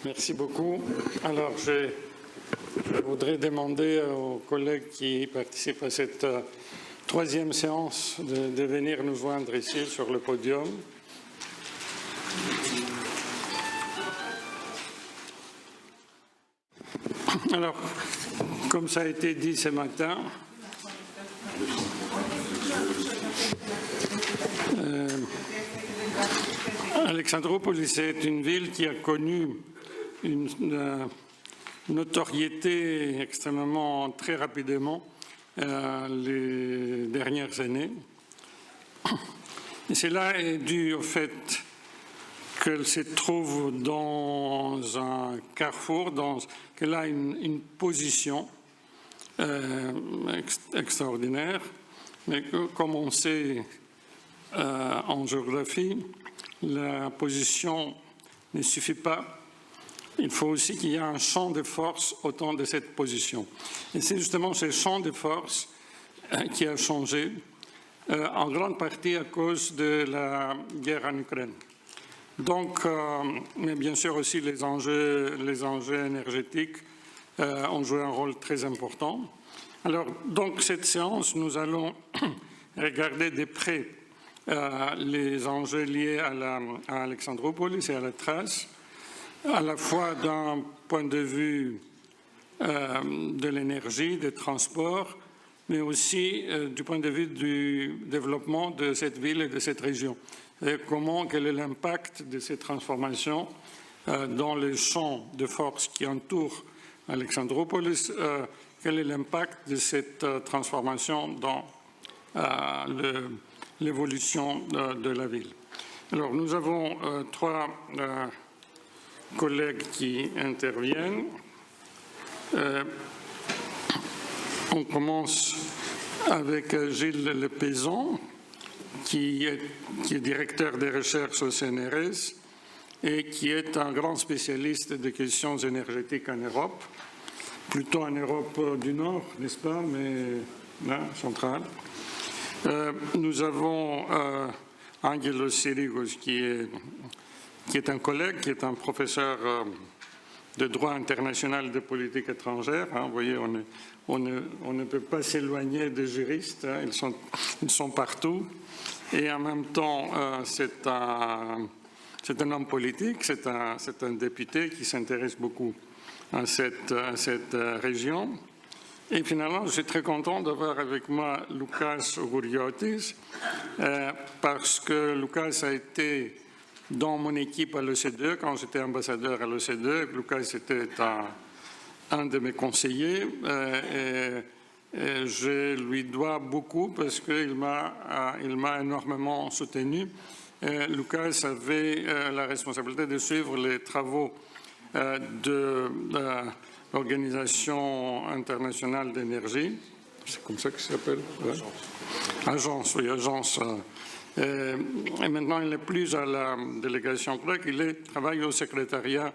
Merci beaucoup. Alors, je voudrais demander aux collègues qui participent à cette troisième séance de venir nous joindre ici sur le podium. Alors, comme ça a été dit ce matin, Alexandroupolis est une ville qui a connu une notoriété extrêmement très rapidement les dernières années. Et cela est dû au fait qu'elle se trouve dans un carrefour, qu'elle a une position extraordinaire, mais que, comme on sait en géographie, la position ne suffit pas. Il faut aussi qu'il y ait un champ de force autour de cette position. Et c'est justement ce champ de force qui a changé, en grande partie à cause de la guerre en Ukraine. Donc, mais bien sûr aussi les enjeux énergétiques ont joué un rôle très important. Alors, donc cette séance, nous allons regarder de près les enjeux liés à Alexandroupolis et à la Thrace, à la fois d'un point de vue de l'énergie, des transports, mais aussi du point de vue du développement de cette ville et de cette région. Et quel est l'impact de ces transformations dans les champs de force qui entourent Alexandroupolis, quel est l'impact de cette transformation dans l'évolution de la ville. Alors, nous avons trois collègues qui interviennent. On commence avec Gilles Lepayson, qui est directeur des recherches au CNRS et qui est un grand spécialiste des questions énergétiques en Europe, plutôt en Europe du Nord, n'est-ce pas, mais là, centrale. Nous avons Angelos Sirigos, qui est un collègue, qui est un professeur de droit international de politique étrangère. Hein, vous voyez, on ne peut pas s'éloigner des juristes, hein, ils sont partout. Et en même temps, c'est un homme politique, c'est un député qui s'intéresse beaucoup à cette région. Et finalement, je suis très content d'avoir avec moi Loukas Ouriotis, parce que Loukas a été dans mon équipe à l'OCDE, quand j'étais ambassadeur à l'OCDE. Loukas était un de mes conseillers. Et je lui dois beaucoup parce qu'il m'a énormément soutenu. Lucas avait la responsabilité de suivre les travaux de l'Organisation internationale d'énergie. C'est comme ça que ça s'appelle, ouais. Agence, oui, agence. Et maintenant, il n'est plus à la délégation grecque, il travaille au secrétariat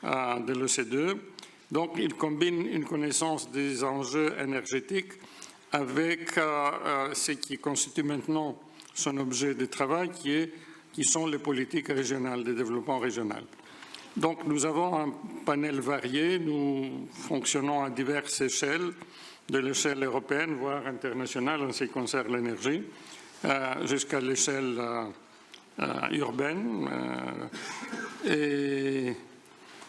de l'OCDE. Donc, il combine une connaissance des enjeux énergétiques avec ce qui constitue maintenant son objet de travail, qui sont les politiques régionales, de développement régional. Donc, nous avons un panel varié, nous fonctionnons à diverses échelles, de l'échelle européenne, voire internationale en ce qui concerne l'énergie, jusqu'à l'échelle urbaine. Et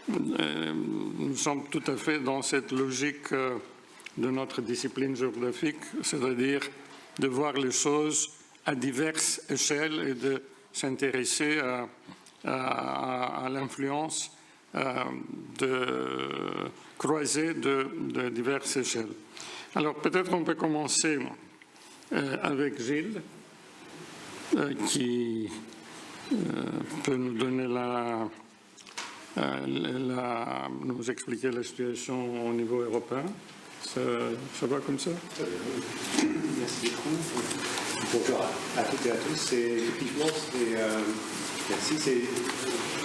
nous sommes tout à fait dans cette logique de notre discipline géographique, c'est-à-dire de voir les choses à diverses échelles et de s'intéresser à l'influence croisée de diverses échelles. Alors peut-être on peut commencer avec Gilles, qui peut nous donner nous expliquer la situation au niveau européen. Ça va comme ça? Merci beaucoup. Bonjour à toutes et à tous. Effectivement, merci. C'est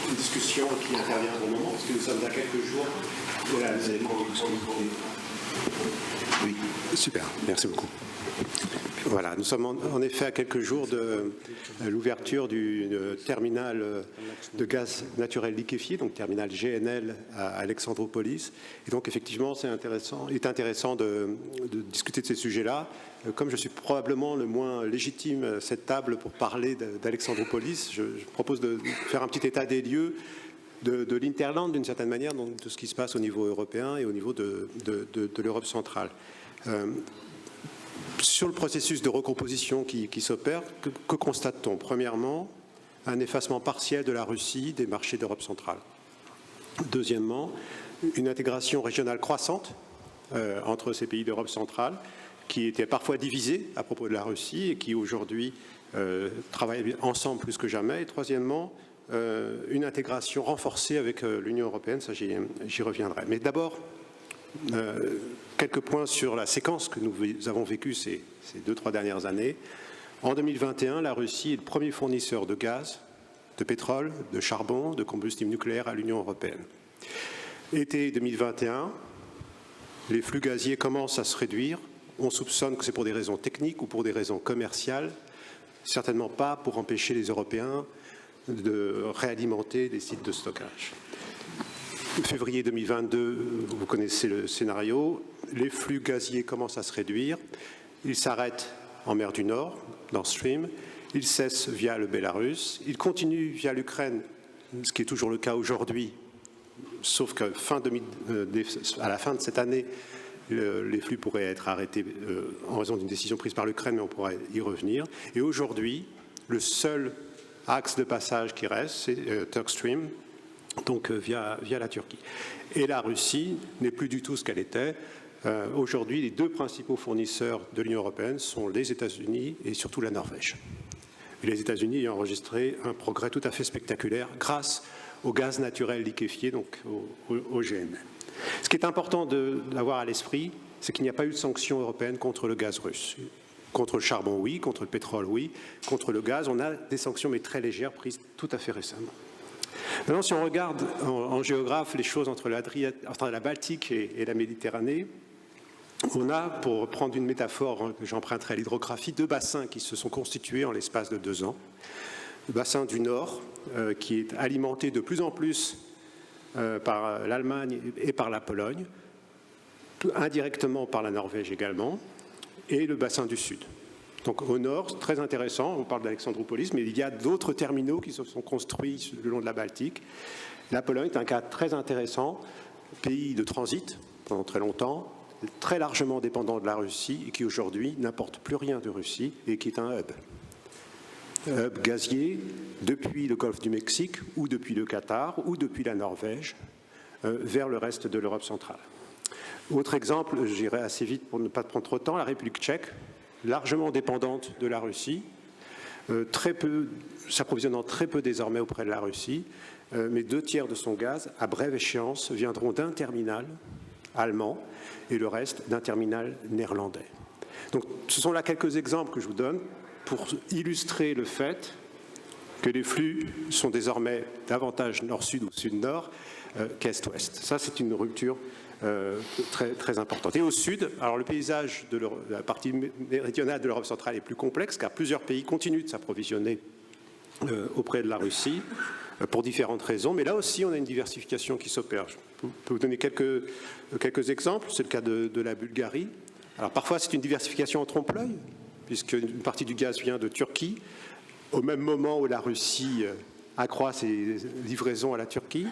une discussion qui intervient au moment, parce que nous sommes à quelques jours de la deuxième conduction. Oui, super. Merci beaucoup. Voilà, nous sommes en effet à quelques jours de l'ouverture du terminal de gaz naturel liquéfié, donc terminal GNL à Alexandroupolis. Et donc effectivement, il est intéressant de discuter de ces sujets-là. Comme je suis probablement le moins légitime à cette table pour parler d'Alexandroupolis, je propose de faire un petit état des lieux de l'Interland d'une certaine manière, donc de ce qui se passe au niveau européen et au niveau de l'Europe centrale. Sur le processus de recomposition qui s'opère, que constate-t-on? Premièrement, un effacement partiel de la Russie des marchés d'Europe centrale. Deuxièmement, une intégration régionale croissante entre ces pays d'Europe centrale qui étaient parfois divisés à propos de la Russie et qui aujourd'hui travaillent ensemble plus que jamais. Et troisièmement, une intégration renforcée avec l'Union européenne, ça j'y reviendrai. Mais d'abord, quelques points sur la séquence que nous avons vécue ces 2-3 dernières années. En 2021, la Russie est le premier fournisseur de gaz, de pétrole, de charbon, de combustible nucléaire à l'Union européenne. Été 2021, les flux gaziers commencent à se réduire. On soupçonne que c'est pour des raisons techniques ou pour des raisons commerciales, certainement pas pour empêcher les Européens de réalimenter des sites de stockage. Février 2022, vous connaissez le scénario, les flux gaziers commencent à se réduire, ils s'arrêtent en mer du Nord, Nord Stream, ils cessent via le Bélarus, ils continuent via l'Ukraine, ce qui est toujours le cas aujourd'hui, sauf qu'à la fin de cette année, les flux pourraient être arrêtés en raison d'une décision prise par l'Ukraine, mais on pourrait y revenir. Et aujourd'hui, le seul axe de passage qui reste, c'est Turk Stream, donc via la Turquie. Et la Russie n'est plus du tout ce qu'elle était. Aujourd'hui, les deux principaux fournisseurs de l'Union européenne sont les États-Unis et surtout la Norvège. Et les États-Unis ont enregistré un progrès tout à fait spectaculaire grâce au gaz naturel liquéfié, donc au GNL. Ce qui est important d'avoir à l'esprit, c'est qu'il n'y a pas eu de sanctions européennes contre le gaz russe. Contre le charbon, oui. Contre le pétrole, oui. Contre le gaz, on a des sanctions, mais très légères, prises tout à fait récemment. Maintenant, si on regarde en géographe les choses entre la Baltique et la Méditerranée, on a, pour prendre une métaphore que j'emprunterai à l'hydrographie, deux bassins qui se sont constitués en l'espace de 2 ans. Le bassin du Nord, qui est alimenté de plus en plus par l'Allemagne et par la Pologne, indirectement par la Norvège également, et le bassin du Sud. Donc au nord, très intéressant, on parle d'Alexandroupolis, mais il y a d'autres terminaux qui se sont construits le long de la Baltique. La Pologne est un cas très intéressant, pays de transit pendant très longtemps, très largement dépendant de la Russie et qui aujourd'hui n'importe plus rien de Russie et qui est un hub gazier depuis le golfe du Mexique ou depuis le Qatar ou depuis la Norvège vers le reste de l'Europe centrale. Autre exemple, j'irai assez vite pour ne pas prendre trop de temps, la République tchèque, largement dépendante de la Russie, s'approvisionnant très peu désormais auprès de la Russie, mais 2/3 de son gaz, à brève échéance, viendront d'un terminal allemand et le reste d'un terminal néerlandais. Donc ce sont là quelques exemples que je vous donne pour illustrer le fait que les flux sont désormais davantage nord-sud ou sud-nord qu'est-ouest. Ça, c'est une rupture très, très importante. Et au sud, alors le paysage de la partie méridionale de l'Europe centrale est plus complexe car plusieurs pays continuent de s'approvisionner auprès de la Russie pour différentes raisons, mais là aussi on a une diversification qui s'opère. Je peux vous donner quelques exemples, c'est le cas de la Bulgarie. Alors parfois c'est une diversification en trompe-l'œil, puisqu'une partie du gaz vient de Turquie, au même moment où la Russie accroît ses livraisons à la Turquie.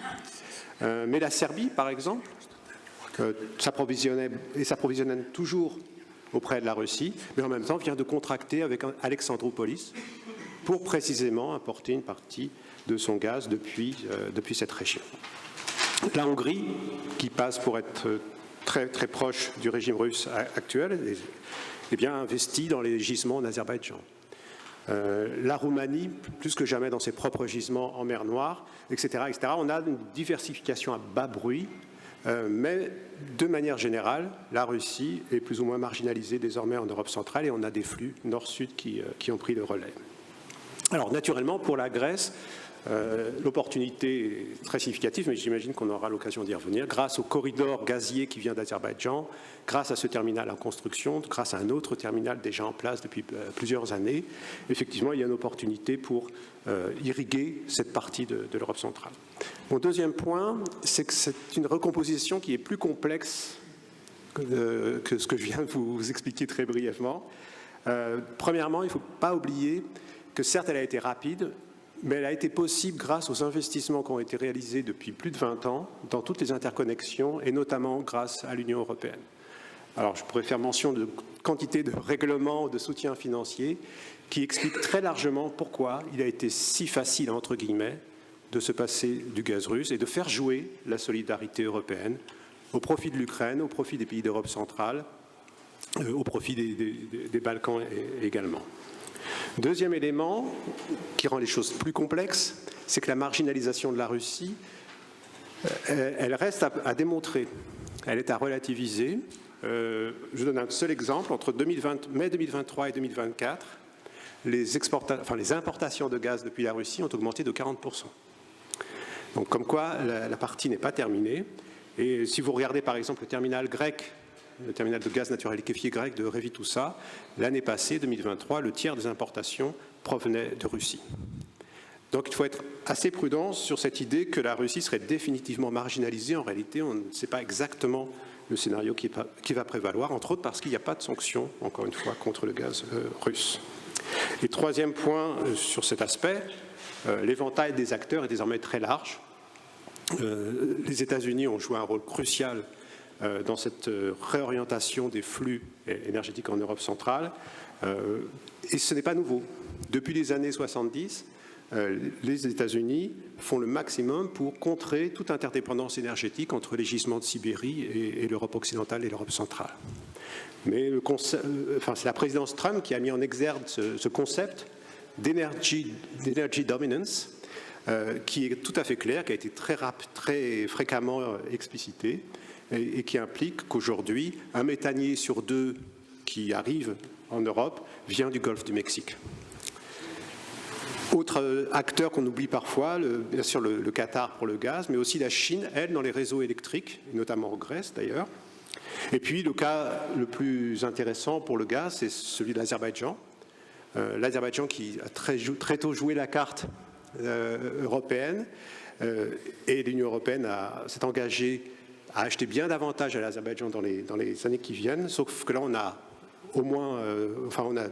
Mais la Serbie, par exemple, s'approvisionnait toujours auprès de la Russie, mais en même temps vient de contracter avec Alexandroupolis pour précisément importer une partie de son gaz depuis cette région. La Hongrie, qui passe pour être très, très proche du régime russe actuel, est bien investie dans les gisements en Azerbaïdjan. La Roumanie, plus que jamais dans ses propres gisements en mer Noire, etc., etc. On a une diversification à bas bruit, mais de manière générale, la Russie est plus ou moins marginalisée désormais en Europe centrale et on a des flux nord-sud qui ont pris le relais. Alors naturellement, pour la Grèce, L'opportunité est très significative, mais j'imagine qu'on aura l'occasion d'y revenir, grâce au corridor gazier qui vient d'Azerbaïdjan, grâce à ce terminal en construction, grâce à un autre terminal déjà en place depuis plusieurs années. Effectivement, il y a une opportunité pour irriguer cette partie de l'Europe centrale. Mon deuxième point, c'est que c'est une recomposition qui est plus complexe que ce que je viens de vous expliquer très brièvement. Premièrement, il ne faut pas oublier que certes, elle a été rapide, mais elle a été possible grâce aux investissements qui ont été réalisés depuis plus de 20 ans dans toutes les interconnexions, et notamment grâce à l'Union européenne. Alors, je pourrais faire mention de quantité de règlements, de soutien financier, qui expliquent très largement pourquoi il a été si facile, entre guillemets, de se passer du gaz russe et de faire jouer la solidarité européenne au profit de l'Ukraine, au profit des pays d'Europe centrale, au profit des Balkans également. Deuxième élément qui rend les choses plus complexes, c'est que la marginalisation de la Russie, elle reste à démontrer, elle est à relativiser. Je donne un seul exemple, entre mai 2023 et 2024, les importations de gaz depuis la Russie ont augmenté de 40%. Donc comme quoi, la partie n'est pas terminée. Et si vous regardez par exemple le terminal grec, le terminal de gaz naturel liquéfié grec de Revitusa, l'année passée, 2023, le tiers des importations provenaient de Russie. Donc il faut être assez prudent sur cette idée que la Russie serait définitivement marginalisée. En réalité, on ne sait pas exactement le scénario qui va prévaloir, entre autres parce qu'il n'y a pas de sanctions, encore une fois, contre le gaz russe. Et troisième point sur cet aspect, l'éventail des acteurs est désormais très large. Les États-Unis ont joué un rôle crucial dans cette réorientation des flux énergétiques en Europe centrale. Et ce n'est pas nouveau. Depuis les années 70, les États-Unis font le maximum pour contrer toute interdépendance énergétique entre les gisements de Sibérie et l'Europe occidentale et l'Europe centrale. Mais c'est la présidence Trump qui a mis en exergue ce concept d'energy dominance, qui est tout à fait clair, qui a été très fréquemment explicité, et qui implique qu'aujourd'hui, un méthanier sur 2 qui arrive en Europe vient du golfe du Mexique. Autre acteur qu'on oublie parfois, bien sûr le Qatar pour le gaz, mais aussi la Chine, elle, dans les réseaux électriques, notamment en Grèce d'ailleurs. Et puis le cas le plus intéressant pour le gaz, c'est celui de l'Azerbaïdjan. L'Azerbaïdjan qui a très tôt joué la carte européenne, et l'Union européenne s'est engagée à acheter bien davantage à l'Azerbaïdjan dans les années qui viennent, sauf que là on a on a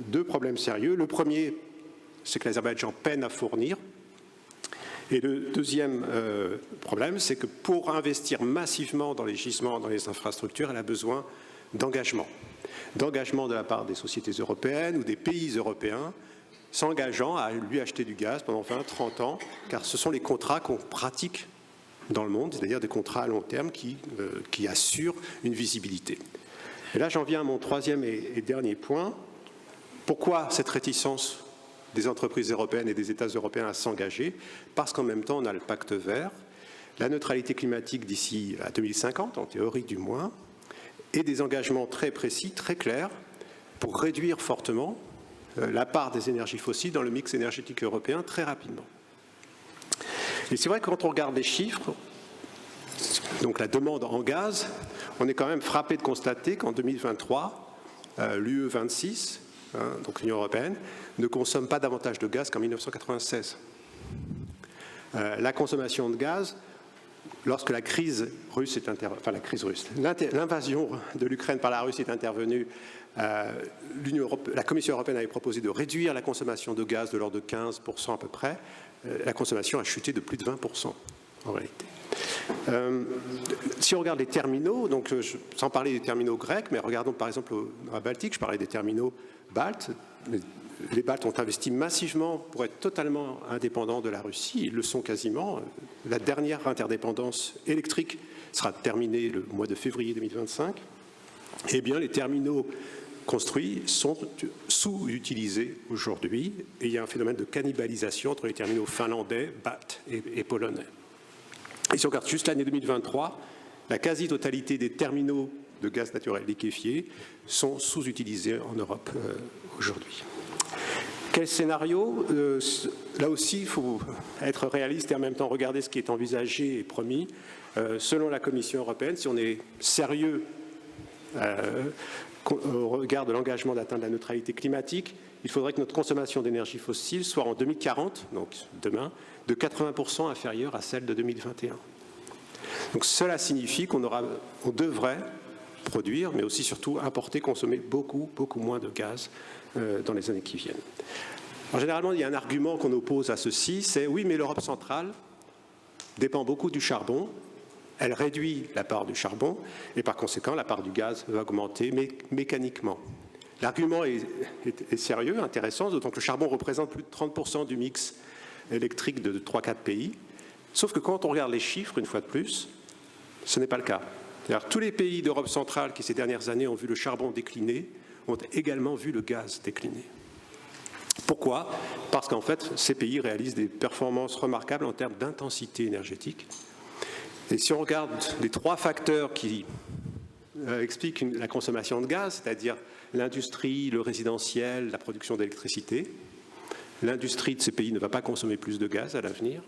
2 problèmes sérieux. Le premier, c'est que l'Azerbaïdjan peine à fournir. Et le deuxième problème, c'est que pour investir massivement dans les gisements, dans les infrastructures, elle a besoin d'engagement. D'engagement de la part des sociétés européennes ou des pays européens s'engageant à lui acheter du gaz pendant 20-30 ans, car ce sont les contrats qu'on pratique dans le monde, c'est-à-dire des contrats à long terme qui assurent une visibilité. Et là, j'en viens à mon troisième et dernier point. Pourquoi cette réticence des entreprises européennes et des États européens à s'engager? Parce qu'en même temps, on a le pacte vert, la neutralité climatique d'ici à 2050, en théorie du moins, et des engagements très précis, très clairs, pour réduire fortement la part des énergies fossiles dans le mix énergétique européen très rapidement. Et c'est vrai que quand on regarde les chiffres, donc la demande en gaz, on est quand même frappé de constater qu'en 2023, l'UE 26, donc l'Union européenne, ne consomme pas davantage de gaz qu'en 1996. La consommation de gaz, lorsque la crise russe est l'invasion de l'Ukraine par la Russie est intervenue, la Commission européenne avait proposé de réduire la consommation de gaz de l'ordre de 15% à peu près. La consommation a chuté de plus de 20% en réalité. Si on regarde les terminaux, donc sans parler des terminaux grecs, mais regardons par exemple dans la Baltique, je parlais des terminaux baltes. Les Baltes ont investi massivement pour être totalement indépendants de la Russie. Ils le sont quasiment. La dernière interdépendance électrique sera terminée le mois de février 2025. Eh bien, les terminaux construits sont sous-utilisés aujourd'hui. Et il y a un phénomène de cannibalisation entre les terminaux finlandais, baltes et polonais. Et si on regarde juste l'année 2023, la quasi-totalité des terminaux de gaz naturel liquéfié sont sous-utilisés en Europe aujourd'hui. Quel scénario? Là aussi, il faut être réaliste et en même temps regarder ce qui est envisagé et promis. Selon la Commission européenne, si on est sérieux au regard de l'engagement d'atteindre la neutralité climatique, il faudrait que notre consommation d'énergie fossile soit en 2040, donc demain, de 80% inférieure à celle de 2021. Donc cela signifie qu'on devrait produire, mais aussi surtout importer, consommer beaucoup moins de gaz dans les années qui viennent. Alors, généralement, il y a un argument qu'on oppose à ceci, c'est oui, mais l'Europe centrale dépend beaucoup du charbon, elle réduit la part du charbon, et par conséquent, la part du gaz va augmenter mécaniquement. L'argument est sérieux, intéressant, d'autant que le charbon représente plus de 30% du mix électrique de 3-4 pays, sauf que quand on regarde les chiffres, une fois de plus, ce n'est pas le cas. C'est-à-dire, tous les pays d'Europe centrale qui, ces dernières années, ont vu le charbon décliner, ont également vu le gaz décliner. Pourquoi? Parce qu'en fait, ces pays réalisent des performances remarquables en termes d'intensité énergétique. Et si on regarde les 3 facteurs qui expliquent la consommation de gaz, c'est-à-dire l'industrie, le résidentiel, la production d'électricité, l'industrie de ces pays ne va pas consommer plus de gaz à l'avenir.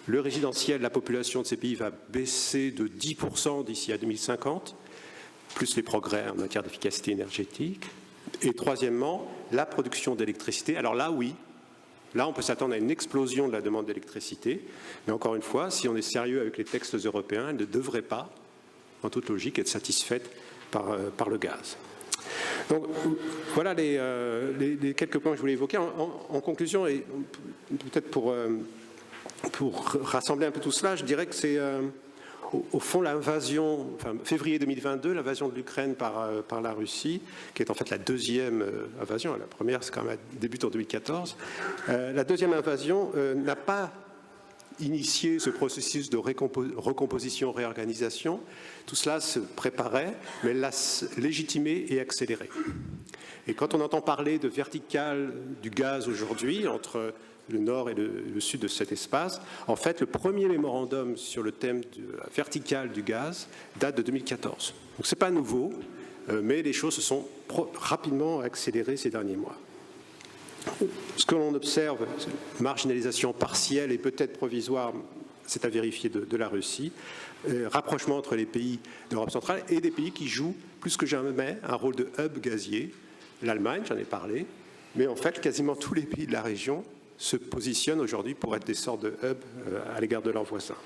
Le résidentiel, la population de ces pays va baisser de 10% d'ici à 2050, plus les progrès en matière d'efficacité énergétique. Et troisièmement, la production d'électricité. Alors là, oui, là on peut s'attendre à une explosion de la demande d'électricité, mais encore une fois, si on est sérieux avec les textes européens, elle ne devrait pas, en toute logique, être satisfaite par le gaz. Donc voilà les quelques points que je voulais évoquer. En conclusion, et peut-être pour rassembler un peu tout cela, je dirais que c'est au fond l'invasion, enfin, février 2022, l'invasion de l'Ukraine par la Russie, qui est en fait la deuxième invasion. La première, c'est quand même débute en 2014. La deuxième invasion n'a pas initié ce processus de recomposition, réorganisation. Tout cela se préparait, mais l'a légitimé et accéléré. Et quand on entend parler de verticale du gaz aujourd'hui, entre le nord et le sud de cet espace, en fait, le premier mémorandum sur le thème de la verticale du gaz date de 2014. Donc ce n'est pas nouveau, mais les choses se sont rapidement accélérées ces derniers mois. Ce que l'on observe, marginalisation partielle et peut-être provisoire, c'est à vérifier de la Russie, rapprochement entre les pays d'Europe centrale et des pays qui jouent plus que jamais un rôle de hub gazier. L'Allemagne, j'en ai parlé, mais en fait, quasiment tous les pays de la région se positionnent aujourd'hui pour être des sortes de hubs à l'égard de leurs voisins.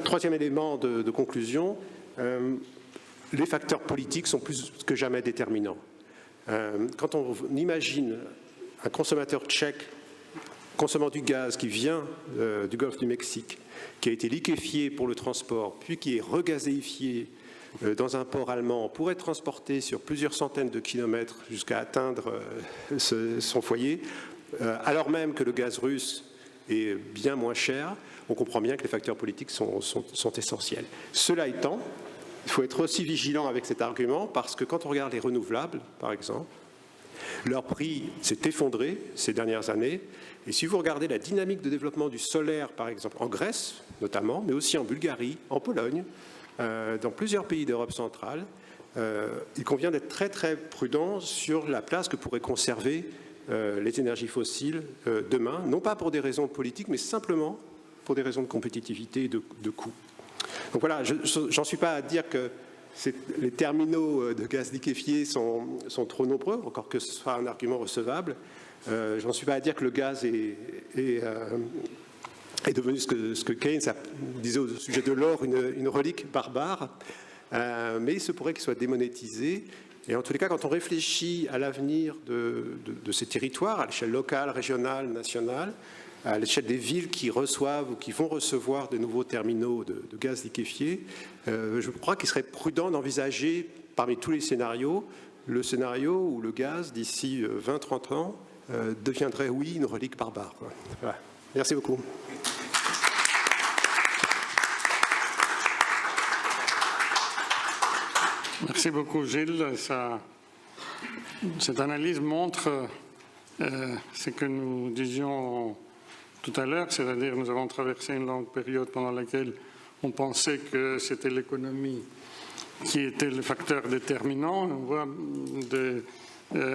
Troisième élément de conclusion, les facteurs politiques sont plus que jamais déterminants. Quand on imagine un consommateur tchèque consommant du gaz qui vient du golfe du Mexique, qui a été liquéfié pour le transport, puis qui est regazéifié dans un port allemand pour être transporté sur plusieurs centaines de kilomètres jusqu'à atteindre son foyer, alors même que le gaz russe est bien moins cher, on comprend bien que les facteurs politiques sont essentiels. Cela étant, il faut être aussi vigilant avec cet argument parce que quand on regarde les renouvelables, par exemple, leur prix s'est effondré ces dernières années. Et si vous regardez la dynamique de développement du solaire, par exemple, en Grèce notamment, mais aussi en Bulgarie, en Pologne, dans plusieurs pays d'Europe centrale, il convient d'être très très prudent sur la place que pourraient conserver les énergies fossiles demain, non pas pour des raisons politiques, mais simplement pour des raisons de compétitivité et de coût. Donc voilà, j'en suis pas à dire que les terminaux de gaz liquéfié sont trop nombreux, encore que ce soit un argument recevable. J'en suis pas à dire que le gaz est devenu ce que Keynes disait au sujet de l'or, une relique barbare, mais il se pourrait qu'il soit démonétisé. Et en tous les cas, quand on réfléchit à l'avenir de ces territoires, à l'échelle locale, régionale, nationale, à l'échelle des villes qui reçoivent ou qui vont recevoir de nouveaux terminaux de gaz liquéfié, je crois qu'il serait prudent d'envisager, parmi tous les scénarios, le scénario où le gaz, d'ici 20-30 ans, deviendrait, oui, une relique barbare. Voilà. Merci beaucoup. Merci beaucoup, Gilles. Cette analyse montre ce que nous disions tout à l'heure, c'est-à-dire nous avons traversé une longue période pendant laquelle on pensait que c'était l'économie qui était le facteur déterminant. On voit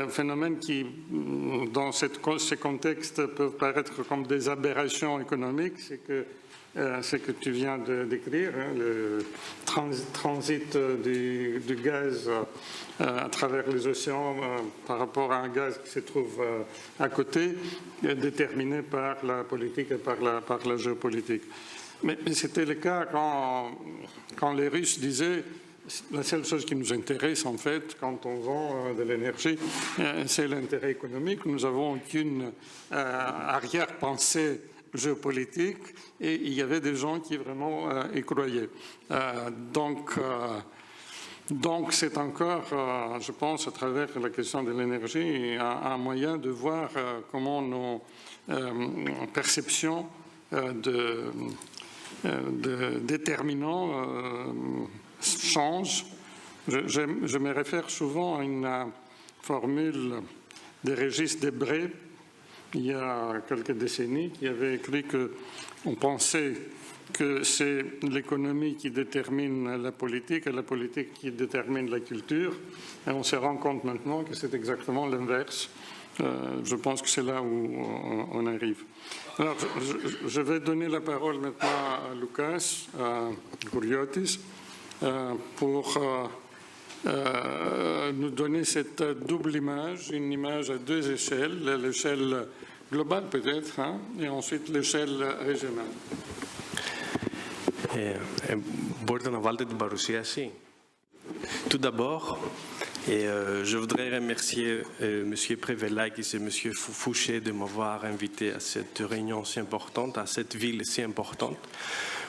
phénomènes qui, dans ces contextes, peuvent paraître comme des aberrations économiques. C'est que tu viens de décrire, hein, le transit du gaz à travers les océans par rapport à un gaz qui se trouve à côté, déterminé par la politique et par la géopolitique. Mais c'était le cas quand les Russes disaient la seule chose qui nous intéresse, en fait, quand on vend de l'énergie, c'est l'intérêt économique. Nous n'avons aucune arrière-pensée géopolitique, et il y avait des gens qui vraiment y croyaient. Donc c'est encore, je pense, à travers la question de l'énergie, un moyen de voir comment nos perceptions de déterminants changent. Je me réfère souvent à une formule de Régis Debray, il y a quelques décennies, qui avait écrit qu'on pensait que c'est l'économie qui détermine la politique et la politique qui détermine la culture. Et on se rend compte maintenant que c'est exactement l'inverse. Je pense que c'est là où on arrive. Alors, je vais donner la parole maintenant à Lucas Kouriotis pour nous donner cette double image, une image à deux échelles, l'échelle globale peut-être, hein, et ensuite l'échelle régionale. Μπορείτε να βάλετε την παρουσίαση. Tout d'abord, je voudrais remercier M. Prévelakis et M. Fouché de m'avoir invité à cette réunion si importante, à cette ville si importante,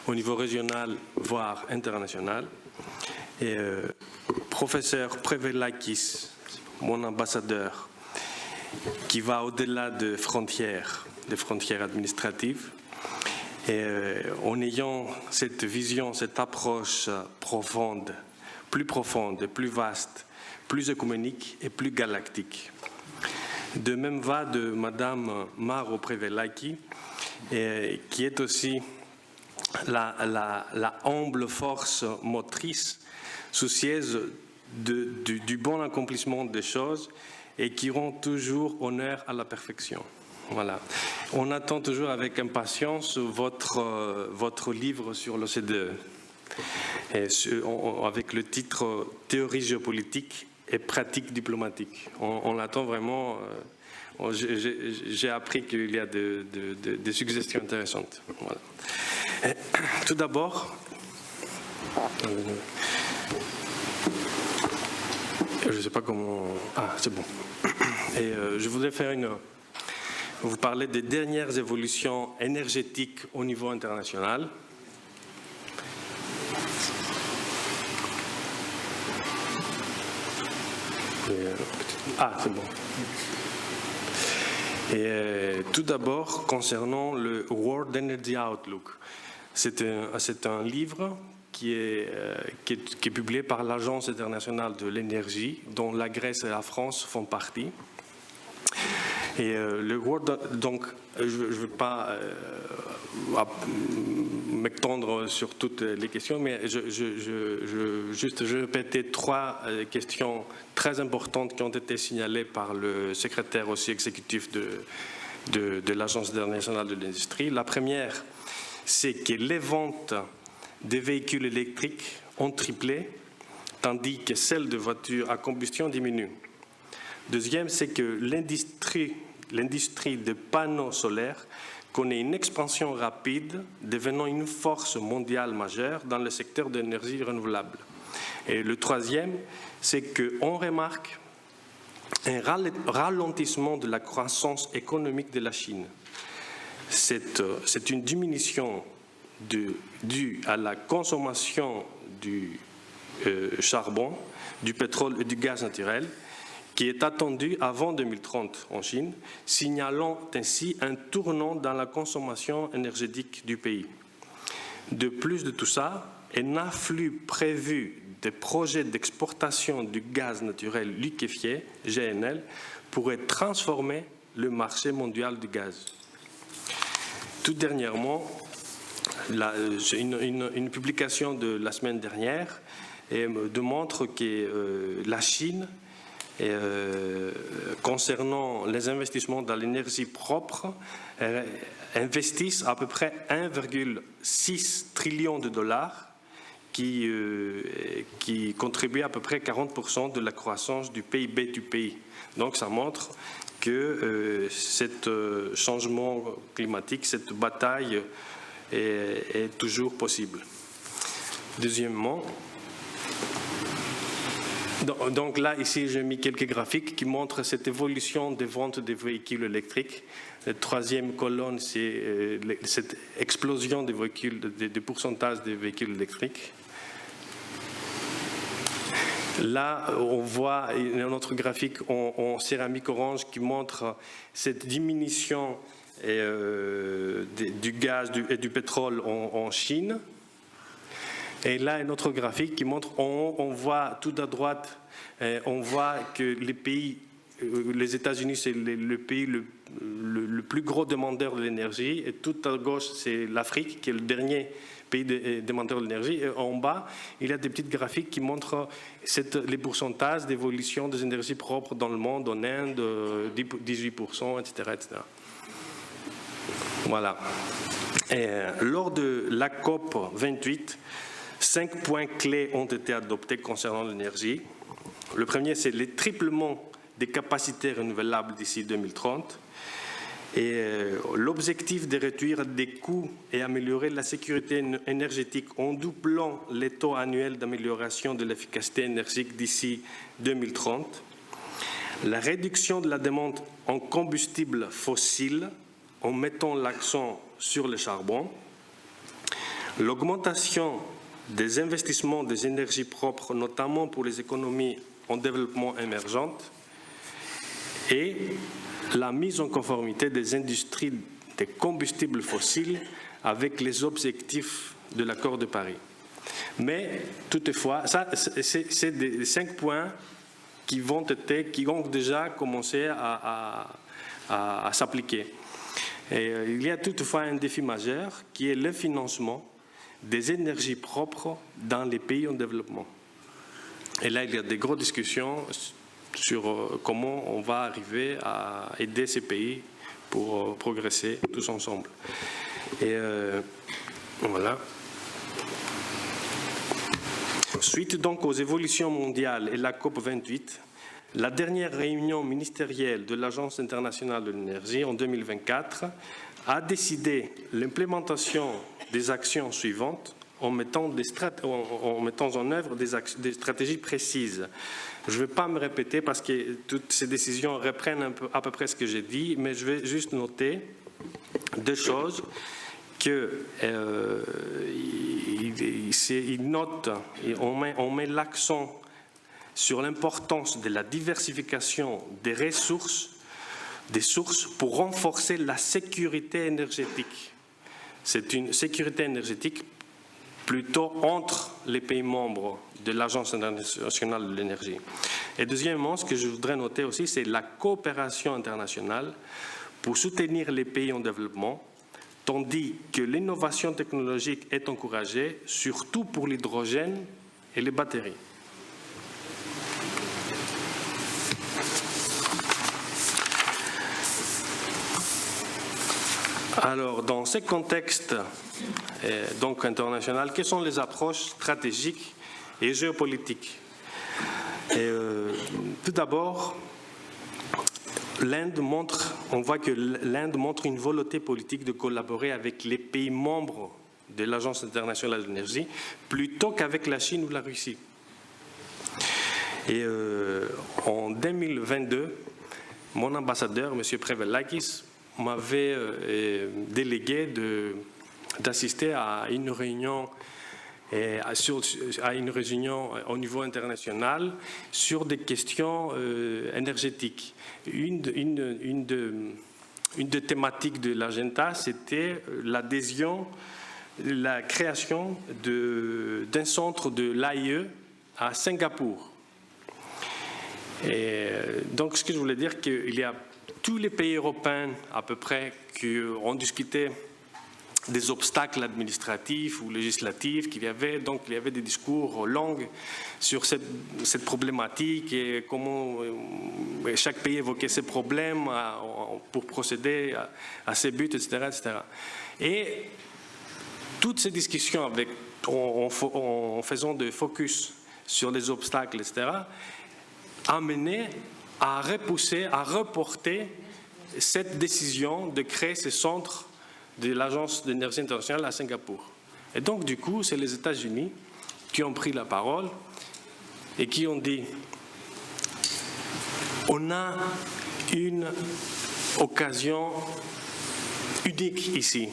au niveau régional, voire international. Et professeur Prévelakis, mon ambassadeur, qui va au-delà des frontières administratives, et en ayant cette vision, cette approche profonde, plus vaste, plus écuménique et plus galactique. De même va de Madame Maro Prévelaki, qui est aussi la humble force motrice, soucieuse du bon accomplissement des choses et qui rend toujours honneur à la perfection. Voilà. On attend toujours avec impatience votre livre sur l'OCDE, avec le titre « Théorie géopolitique et pratique diplomatique ». On l'attend vraiment. J'ai appris qu'il y a des suggestions intéressantes. Voilà. Tout d'abord, je ne sais pas comment... Ah, c'est bon. Et je voudrais vous parler des dernières évolutions énergétiques au niveau international. Ah, c'est bon. Et tout d'abord, concernant le World Energy Outlook, c'est un livre qui est publié par l'Agence internationale de l'énergie, dont la Grèce et la France font partie. Et le World, donc, je ne veux pas m'étendre sur toutes les questions, mais je répétais trois questions très importantes qui ont été signalées par le secrétaire aussi exécutif de l'Agence internationale de l'industrie. La première, c'est que les ventes des véhicules électriques ont triplé, tandis que celles de voitures à combustion diminuent. Deuxième, c'est que l'industrie des panneaux solaires connaît une expansion rapide, devenant une force mondiale majeure dans le secteur de l'énergie renouvelable. Et le troisième, c'est qu'on remarque un ralentissement de la croissance économique de la Chine. C'est une diminution due à la consommation du charbon, du pétrole et du gaz naturel, qui est attendue avant 2030 en Chine, signalant ainsi un tournant dans la consommation énergétique du pays. De plus de tout ça, un afflux prévu des projets d'exportation du gaz naturel liquéfié, GNL, pourrait transformer le marché mondial du gaz. Tout dernièrement, une publication de la semaine dernière démontre que la Chine concernant les investissements dans l'énergie propre, investissent à peu près 1,6 trillion de dollars qui contribuent à peu près 40% de la croissance du PIB du pays. Donc ça montre que ce changement climatique, cette bataille est toujours possible. Deuxièmement, donc là, ici, j'ai mis quelques graphiques qui montrent cette évolution des ventes des véhicules électriques. La troisième colonne, c'est cette explosion des véhicules, des pourcentages des véhicules électriques. Là, on voit un autre graphique en céramique orange qui montre cette diminution du gaz et du pétrole en Chine. Et là, un autre graphique qui montre, on voit tout à droite, on voit que les pays, les États-Unis, c'est le pays le plus gros demandeur de l'énergie, et tout à gauche, c'est l'Afrique, qui est le dernier pays demandeur de l'énergie. Et en bas, il y a des petites graphiques qui montrent les pourcentages d'évolution des énergies propres dans le monde, en Inde, 18%, etc., etc. Voilà. Et lors de la COP 28, 5 points clés ont été adoptés concernant l'énergie. Le premier, c'est le triplement des capacités renouvelables d'ici 2030. Et l'objectif de réduire des coûts et améliorer la sécurité énergétique en doublant les taux annuels d'amélioration de l'efficacité énergétique d'ici 2030. La réduction de la demande en combustibles fossiles en mettant l'accent sur le charbon. L'augmentation des investissements des énergies propres, notamment pour les économies en développement émergentes, et la mise en conformité des industries des combustibles fossiles avec les objectifs de l'accord de Paris. Mais toutefois, ça, c'est des 5 points qui ont déjà commencé à s'appliquer. Et il y a toutefois un défi majeur qui est le financement des énergies propres dans les pays en développement. Et là, il y a des grosses discussions sur comment on va arriver à aider ces pays pour progresser tous ensemble. Et voilà. Suite donc aux évolutions mondiales et la COP 28, la dernière réunion ministérielle de l'Agence internationale de l'énergie en 2024 a décidé l'implémentation des actions suivantes en mettant en œuvre des stratégies précises. Je ne vais pas me répéter parce que toutes ces décisions reprennent à peu près ce que j'ai dit, mais je vais juste noter deux choses on met l'accent sur l'importance de la diversification des sources pour renforcer la sécurité énergétique. C'est une sécurité énergétique plutôt entre les pays membres de l'Agence internationale de l'énergie. Et deuxièmement, ce que je voudrais noter aussi, c'est la coopération internationale pour soutenir les pays en développement, tandis que l'innovation technologique est encouragée, surtout pour l'hydrogène et les batteries. Alors, dans ce contexte donc international, quelles sont les approches stratégiques et géopolitiques? Tout d'abord, on voit que l'Inde montre une volonté politique de collaborer avec les pays membres de l'Agence internationale de l'énergie plutôt qu'avec la Chine ou la Russie. Et en 2022, mon ambassadeur, M. Prevelakis, m'avait délégué d'assister à une réunion au niveau international sur des questions énergétiques. Une des thématiques de l'agenda, c'était l'adhésion, la création d'un centre de l'AIE à Singapour. Et donc, ce que je voulais dire, qu'il y a tous les pays européens à peu près qui ont discuté des obstacles administratifs ou législatifs qu'il y avait. Donc il y avait des discours longs sur cette problématique et comment chaque pays évoquait ses problèmes pour procéder à ses buts, etc., etc. Et toutes ces discussions en faisant de focus sur les obstacles, etc., a mené à repousser, à reporter cette décision de créer ce centre de l'Agence d'énergie internationale à Singapour. Et donc, du coup, c'est les États-Unis qui ont pris la parole et qui ont dit on a une occasion unique ici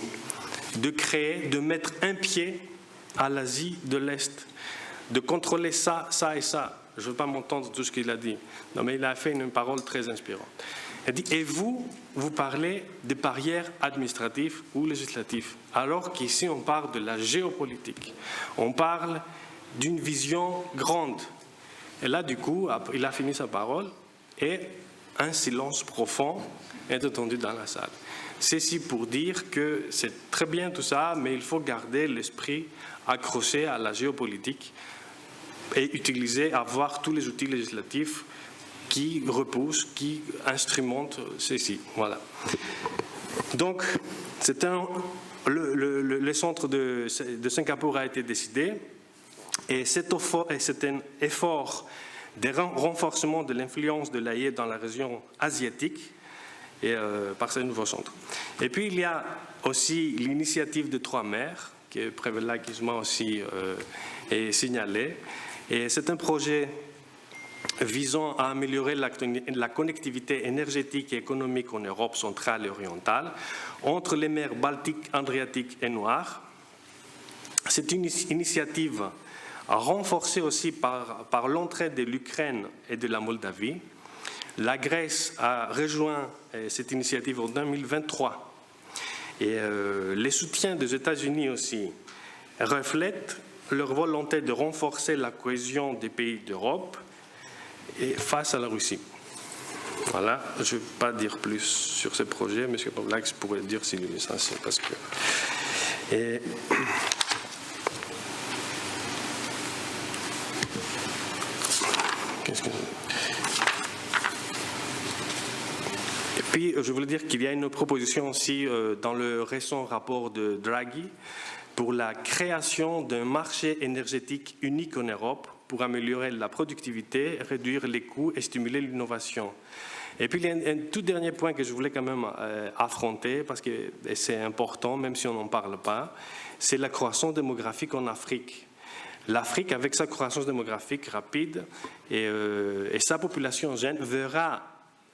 de créer, de mettre un pied à l'Asie de l'Est, de contrôler ça, ça et ça. Je ne veux pas m'entendre tout ce qu'il a dit. Non, mais il a fait une parole très inspirante. Il dit, et vous parlez des barrières administratives ou législatives, alors qu'ici on parle de la géopolitique. On parle d'une vision grande. Et là, du coup, il a fini sa parole et un silence profond est entendu dans la salle. Ceci pour dire que c'est très bien tout ça, mais il faut garder l'esprit accroché à la géopolitique et avoir tous les outils législatifs qui repoussent, qui instrumentent ceci. Voilà. Donc, le centre de Singapour a été décidé et c'est un effort de renforcement de l'influence de l'AIE dans la région asiatique et, par ce nouveau centre. Et puis, il y a aussi l'initiative de 3 mers, que Prévela Guizma aussi est signalé. Et c'est un projet visant à améliorer la connectivité énergétique et économique en Europe centrale et orientale entre les mers Baltique, Adriatique et Noire. C'est une initiative renforcée aussi par l'entrée de l'Ukraine et de la Moldavie. La Grèce a rejoint cette initiative en 2023. Et les soutiens des États-Unis aussi reflètent leur volonté de renforcer la cohésion des pays d'Europe et face à la Russie. Voilà, je ne vais pas dire plus sur ce projet, M. Pavlak pourrait dire s'il est essentiel, parce que... Et puis, je voulais dire qu'il y a une proposition aussi dans le récent rapport de Draghi pour la création d'un marché énergétique unique en Europe pour améliorer la productivité, réduire les coûts et stimuler l'innovation. Et puis, il y a un tout dernier point que je voulais quand même affronter, parce que c'est important, même si on n'en parle pas, c'est la croissance démographique en Afrique. L'Afrique, avec sa croissance démographique rapide et sa population jeune, verra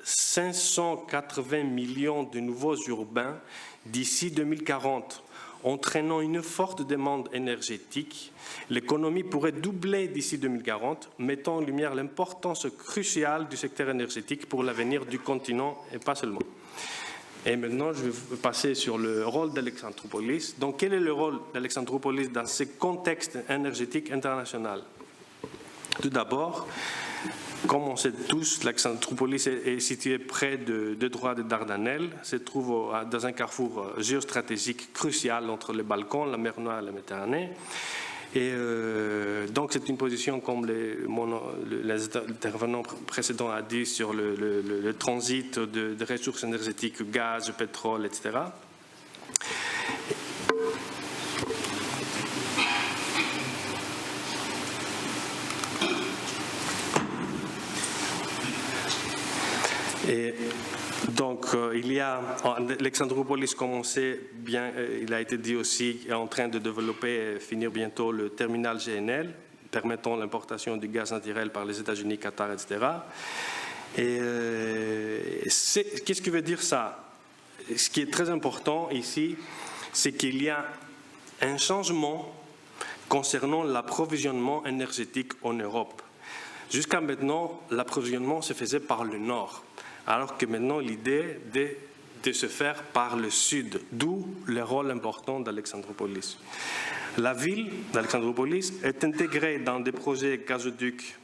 580 millions de nouveaux urbains d'ici 2040, entraînant une forte demande énergétique. L'économie pourrait doubler d'ici 2040, mettant en lumière l'importance cruciale du secteur énergétique pour l'avenir du continent et pas seulement. Et maintenant, je vais passer sur le rôle d'Alexandroupolis. Donc, quel est le rôle d'Alexandroupolis dans ce contexte énergétique international? Tout d'abord, comme on sait tous, l'Alexandroupolis est situé près de détroit de Dardanelles, se trouve dans un carrefour géostratégique crucial entre les Balkans, la mer Noire et la Méditerranée. Et donc c'est une position, comme les intervenants précédents ont dit, sur le transit de ressources énergétiques, gaz, pétrole, etc. Et donc, il y a Alexandroupolis, comme on sait bien, il a été dit aussi, est en train de développer et finir bientôt le terminal GNL, permettant l'importation du gaz naturel par les États-Unis, Qatar, etc. Et qu'est-ce que veut dire ça? Ce qui est très important ici, c'est qu'il y a un changement concernant l'approvisionnement énergétique en Europe. Jusqu'à maintenant, l'approvisionnement se faisait par le nord, alors que maintenant l'idée est de se faire par le sud, d'où le rôle important d'Alexandroupolis. La ville d'Alexandroupolis est intégrée dans des projets gazoducs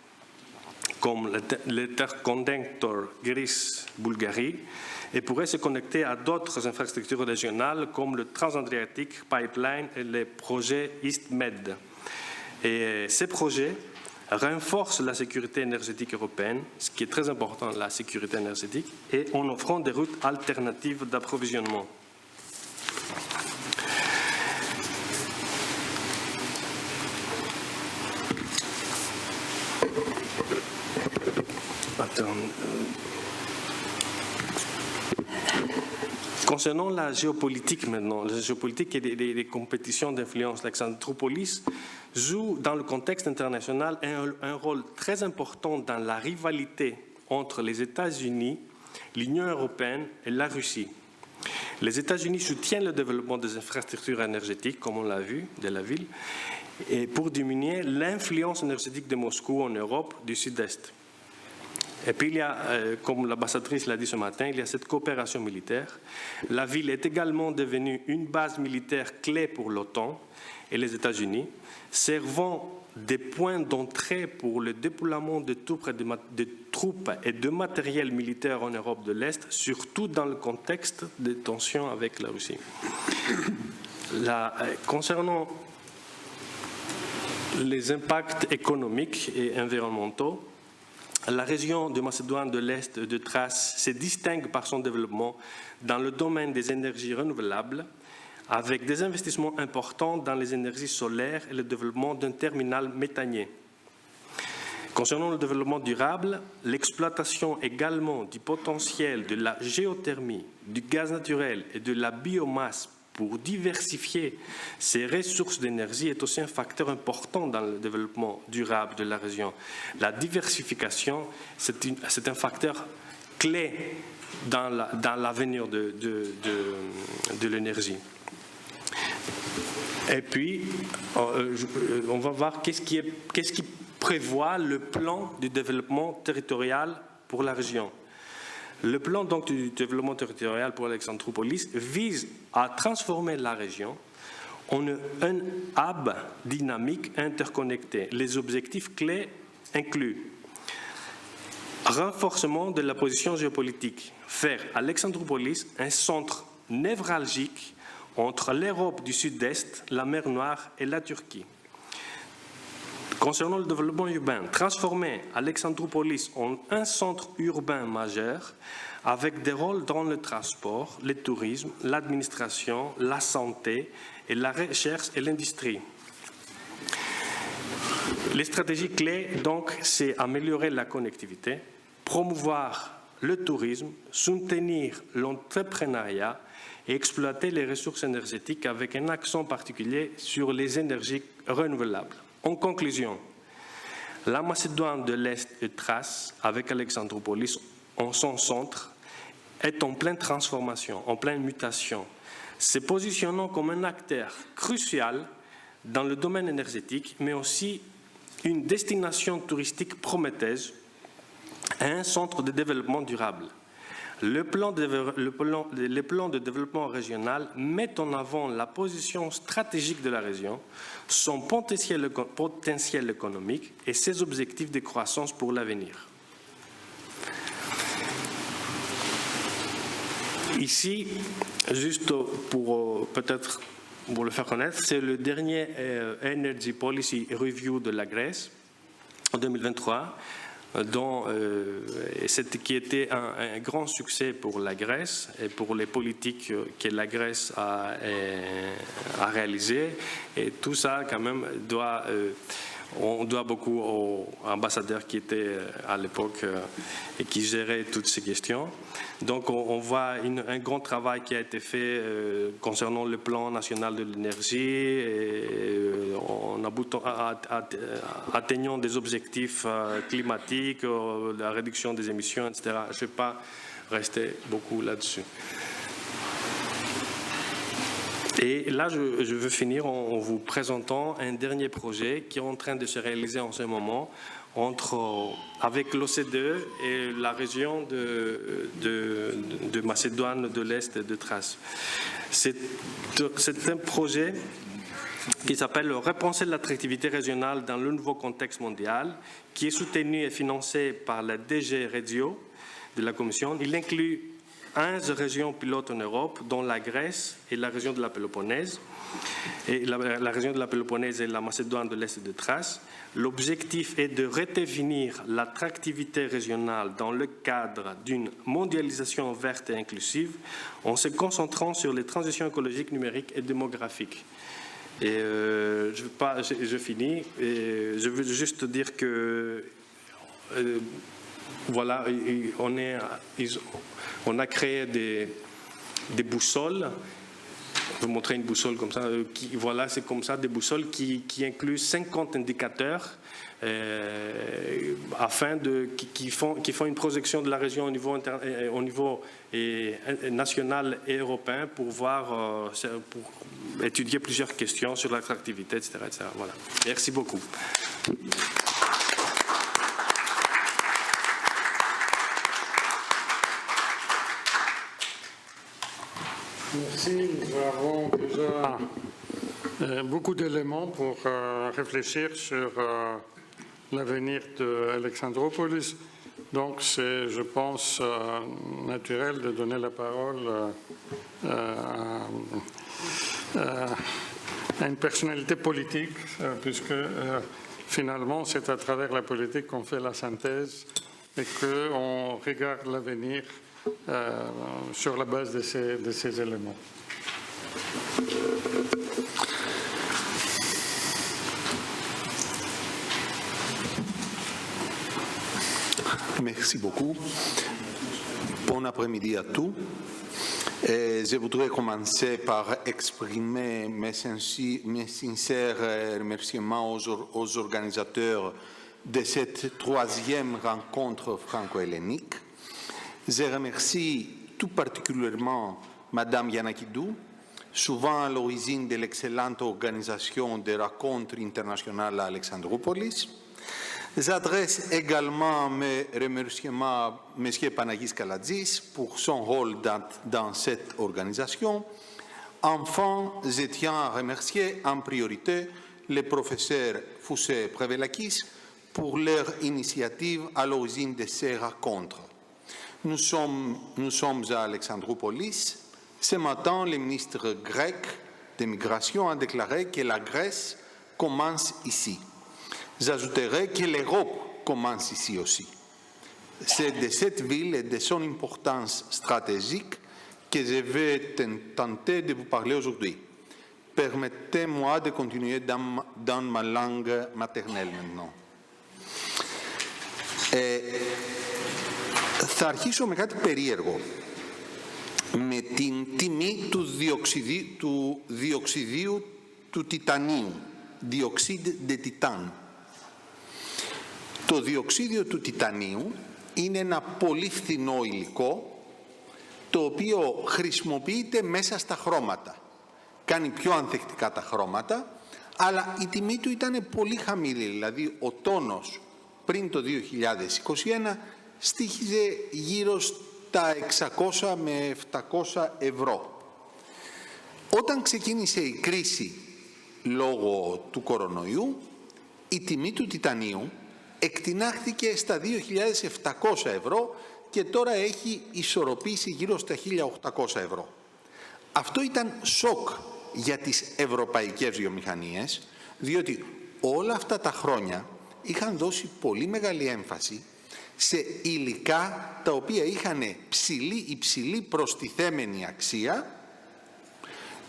comme l'interconnecteur Grèce-Bulgarie, et pourrait se connecter à d'autres infrastructures régionales comme le Transandriatic Pipeline et les projets EastMed. Et ces projets renforcent la sécurité énergétique européenne, ce qui est très important, la sécurité énergétique, et en offrant des routes alternatives d'approvisionnement. Concernant la géopolitique maintenant, la géopolitique et les compétitions d'influence, l'Alexandroupolis joue dans le contexte international un rôle très important dans la rivalité entre les États-Unis, l'Union européenne et la Russie. Les États-Unis soutiennent le développement des infrastructures énergétiques, comme on l'a vu, de la ville, et pour diminuer l'influence énergétique de Moscou en Europe du Sud-Est. Et puis il y a, comme l'ambassadrice l'a dit ce matin, il y a cette coopération militaire. La ville est également devenue une base militaire clé pour l'OTAN et les États-Unis, servant des points d'entrée pour le déploiement de troupes et de matériel militaire en Europe de l'Est, surtout dans le contexte des tensions avec la Russie. Concernant les impacts économiques et environnementaux, la région de Macédoine de l'Est de Thrace se distingue par son développement dans le domaine des énergies renouvelables, avec des investissements importants dans les énergies solaires et le développement d'un terminal méthanier. Concernant le développement durable, l'exploitation également du potentiel de la géothermie, du gaz naturel et de la biomasse pour diversifier ces ressources d'énergie est aussi un facteur important dans le développement durable de la région. La diversification, c'est un facteur clé dans l'avenir de l'énergie. Et puis, on va voir qu'est-ce qui prévoit le plan de développement territorial pour la région. Le plan donc, du développement territorial pour Alexandroupolis vise à transformer la région en un hub dynamique interconnecté. Les objectifs clés incluent renforcement de la position géopolitique, faire Alexandroupolis un centre névralgique entre l'Europe du Sud-Est, la mer Noire et la Turquie. Concernant le développement urbain, transformer Alexandroupolis en un centre urbain majeur avec des rôles dans le transport, le tourisme, l'administration, la santé et la recherche et l'industrie. Les stratégies clés, donc, c'est améliorer la connectivité, promouvoir le tourisme, soutenir l'entrepreneuriat et exploiter les ressources énergétiques avec un accent particulier sur les énergies renouvelables. En conclusion, la Macédoine de l'Est de Thrace, avec Alexandroupolis en son centre, est en pleine transformation, en pleine mutation, se positionnant comme un acteur crucial dans le domaine énergétique, mais aussi une destination touristique prometteuse et un centre de développement durable. Le plan de développement régional met en avant la position stratégique de la région, son potentiel économique et ses objectifs de croissance pour l'avenir. Ici, juste pour peut-être pour le faire connaître, c'est le dernier Energy Policy Review de la Grèce en 2023. Qui était un grand succès pour la Grèce et pour les politiques que la Grèce a réalisées. Et tout ça, quand même, on doit beaucoup aux ambassadeurs qui étaient à l'époque et qui géraient toutes ces questions. Donc, on voit un grand travail qui a été fait concernant le plan national de l'énergie en atteignant des objectifs climatiques, la réduction des émissions, etc. Je ne vais pas rester beaucoup là-dessus. Et là, je veux finir en vous présentant un dernier projet qui est en train de se réaliser en ce moment avec l'OCDE et la région de Macédoine de l'Est et de Thrace. C'est un projet qui s'appelle « Repenser l'attractivité régionale dans le nouveau contexte mondial », qui est soutenu et financé par la DG Regio de la Commission. Il inclut 11 régions pilotes en Europe, dont la Grèce et la région de la Péloponnèse. Et la région de la Péloponnèse et la Macédoine de l'Est de Thrace. L'objectif est de redéfinir l'attractivité régionale dans le cadre d'une mondialisation verte et inclusive en se concentrant sur les transitions écologiques, numériques et démographiques. Et je finis. Et je veux juste dire que voilà, on a créé des boussoles. Je vais vous montrer une boussole comme ça. Voilà, c'est comme ça, des boussoles qui incluent 50 indicateurs qui font une projection de la région au niveau national et européen pour étudier plusieurs questions sur l'attractivité, etc., etc. Voilà. Merci beaucoup. Merci. Nous avons déjà beaucoup d'éléments pour réfléchir sur l'avenir d'Alexandroupolis. Donc, c'est, je pense, naturel de donner la parole à une personnalité politique, puisque finalement, c'est à travers la politique qu'on fait la synthèse et qu'on regarde l'avenir sur la base de ces éléments. Merci beaucoup. Bon après-midi à tous. Je voudrais commencer par exprimer mes sincères remerciements aux organisateurs de cette troisième rencontre franco-hellénique. Je remercie tout particulièrement Madame Yanakidou, souvent à l'origine de l'excellente organisation des rencontres internationales à Alexandroupolis. J'adresse également mes remerciements à M. Panagis Kaladjis pour son rôle dans cette organisation. Enfin, je tiens à remercier en priorité les professeurs Foussé et Prevelakis pour leur initiative à l'origine de ces rencontres. Nous sommes à Alexandroupolis. Ce matin, le ministre grec des Migrations a déclaré que la Grèce commence ici. J'ajouterai que l'Europe commence ici aussi. C'est de cette ville et de son importance stratégique que je vais tenter de vous parler aujourd'hui. Permettez-moi de continuer dans ma langue maternelle maintenant. Θα αρχίσω με κάτι περίεργο, με την τιμή του διοξιδίου του τιτανίου, διοξίδ de τιτάν. Το διοξίδιο του τιτανίου είναι ένα πολύ φθηνό υλικό, το οποίο χρησιμοποιείται μέσα στα χρώματα. Κάνει πιο ανθεκτικά τα χρώματα, αλλά η τιμή του ήταν πολύ χαμηλή, δηλαδή ο τόνος πριν το 2021 στοίχιζε γύρω στα 600 με 700 ευρώ. Όταν ξεκίνησε η κρίση λόγω του κορονοϊού, η τιμή του τιτανίου εκτινάχθηκε στα 2.700 ευρώ και τώρα έχει ισορροπήσει γύρω στα 1.800 ευρώ. Αυτό ήταν σοκ για τις ευρωπαϊκές βιομηχανίες, διότι όλα αυτά τα χρόνια είχαν δώσει πολύ μεγάλη έμφαση σε υλικά τα οποία είχαν υψηλή προστιθέμενη αξία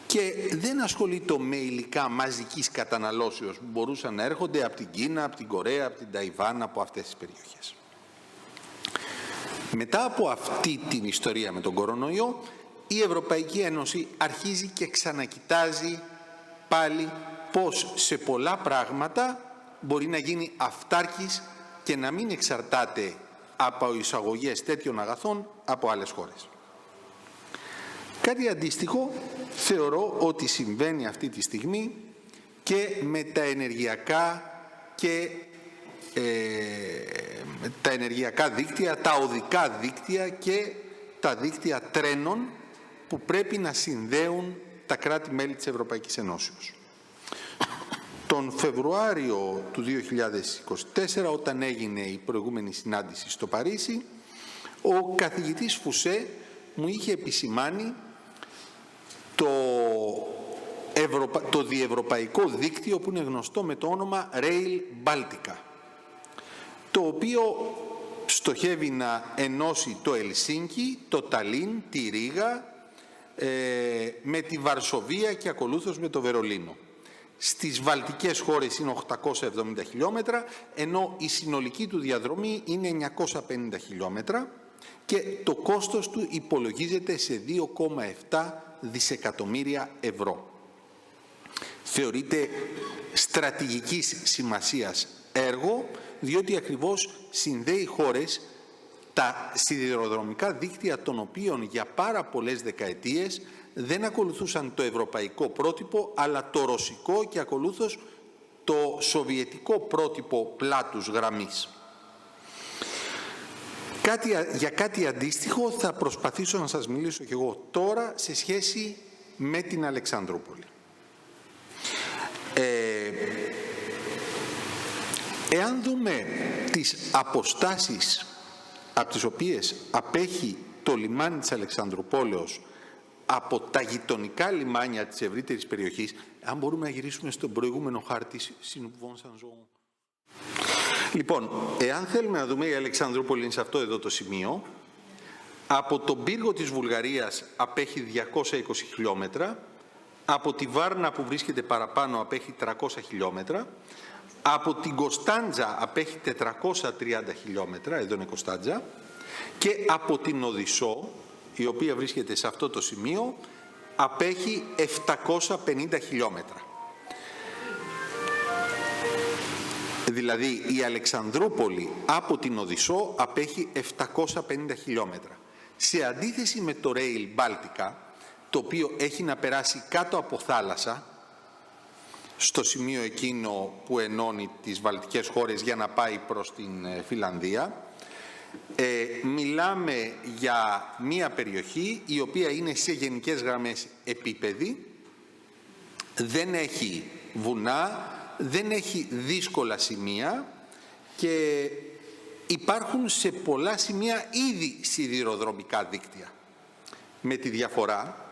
και δεν ασχολείται με υλικά μαζικής καταναλώσεως που μπορούσαν να έρχονται από την Κίνα, από την Κορέα, από την Ταϊβάν, από αυτές τις περιοχές. Μετά από αυτή την ιστορία με τον κορονοϊό, η Ευρωπαϊκή Ένωση αρχίζει και ξανακοιτάζει πάλι πώς σε πολλά πράγματα μπορεί να γίνει αυτάρκης και να μην εξαρτάται από εισαγωγές τέτοιων αγαθών από άλλες χώρες. Κάτι αντίστοιχο θεωρώ ότι συμβαίνει αυτή τη στιγμή και με τα ενεργειακά δίκτυα, τα οδικά δίκτυα και τα δίκτυα τρένων που πρέπει να συνδέουν τα κράτη-μέλη της Ευρωπαϊκής Ενώσεως. Τον Φεβρουάριο του 2024, όταν έγινε η προηγούμενη συνάντηση στο Παρίσι, ο καθηγητής Φουσέ μου είχε επισημάνει το διευρωπαϊκό δίκτυο που είναι γνωστό με το όνομα Rail Baltica, το οποίο στοχεύει να ενώσει το Ελσίνκι, το Ταλίν, τη Ρήγα, με τη Βαρσοβία και ακολούθως με το Βερολίνο. Στις βαλτικές χώρες είναι 870 χιλιόμετρα, ενώ η συνολική του διαδρομή είναι 950 χιλιόμετρα και το κόστος του υπολογίζεται σε 2,7 δισεκατομμύρια ευρώ. Θεωρείται στρατηγικής σημασίας έργο, διότι ακριβώς συνδέει χώρες τα σιδηροδρομικά δίκτυα των οποίων για πάρα πολλές δεκαετίες δεν ακολουθούσαν το ευρωπαϊκό πρότυπο, αλλά το ρωσικό και ακολούθως το σοβιετικό πρότυπο πλάτους γραμμής. Για κάτι αντίστοιχο θα προσπαθήσω να σας μιλήσω και εγώ τώρα σε σχέση με την Αλεξανδρούπολη. Εάν δούμε τις αποστάσεις από τις οποίες απέχει το λιμάνι της Αλεξανδρουπόλεως από τα γειτονικά λιμάνια της ευρύτερης περιοχής, αν μπορούμε να γυρίσουμε στον προηγούμενο χάρτη Λοιπόν, εάν θέλουμε να δούμε, η Αλεξανδρούπολη είναι σε αυτό εδώ το σημείο, από τον πύργο της Βουλγαρίας απέχει 220 χιλιόμετρα, από τη Βάρνα που βρίσκεται παραπάνω απέχει 300 χιλιόμετρα, από την Κωνσταντζα απέχει 430 χιλιόμετρα, εδώ είναι Κωνσταντζα, και από την Οδυσσό, η οποία βρίσκεται σε αυτό το σημείο, απέχει 750 χιλιόμετρα. Δηλαδή η Αλεξανδρούπολη από την Οδυσσό απέχει 750 χιλιόμετρα. Σε αντίθεση με το Rail Baltica, το οποίο έχει να περάσει κάτω από θάλασσα, στο σημείο εκείνο που ενώνει τις βαλτικές χώρες για να πάει προς την Φιλανδία, μιλάμε για μία περιοχή η οποία είναι σε γενικές γραμμές επίπεδη, δεν έχει βουνά, δεν έχει δύσκολα σημεία και υπάρχουν σε πολλά σημεία ήδη σιδηροδρομικά δίκτυα. Με τη διαφορά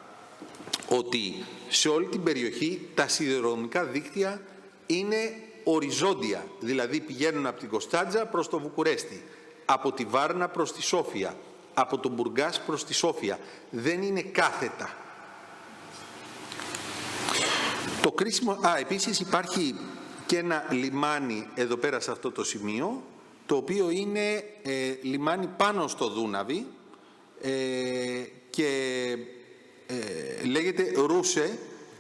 ότι σε όλη την περιοχή τα σιδηροδρομικά δίκτυα είναι οριζόντια, δηλαδή πηγαίνουν από την Κωνσταντζα προς το Βουκουρέστι, από τη Βάρνα προς τη Σόφια, από τον Μπουργκάς προς τη Σόφια. Δεν είναι κάθετα. Το κρίσιμο... επίσης υπάρχει και ένα λιμάνι εδώ πέρα σε αυτό το σημείο, το οποίο είναι λιμάνι πάνω στο Δούναβι και λέγεται Ρούσε,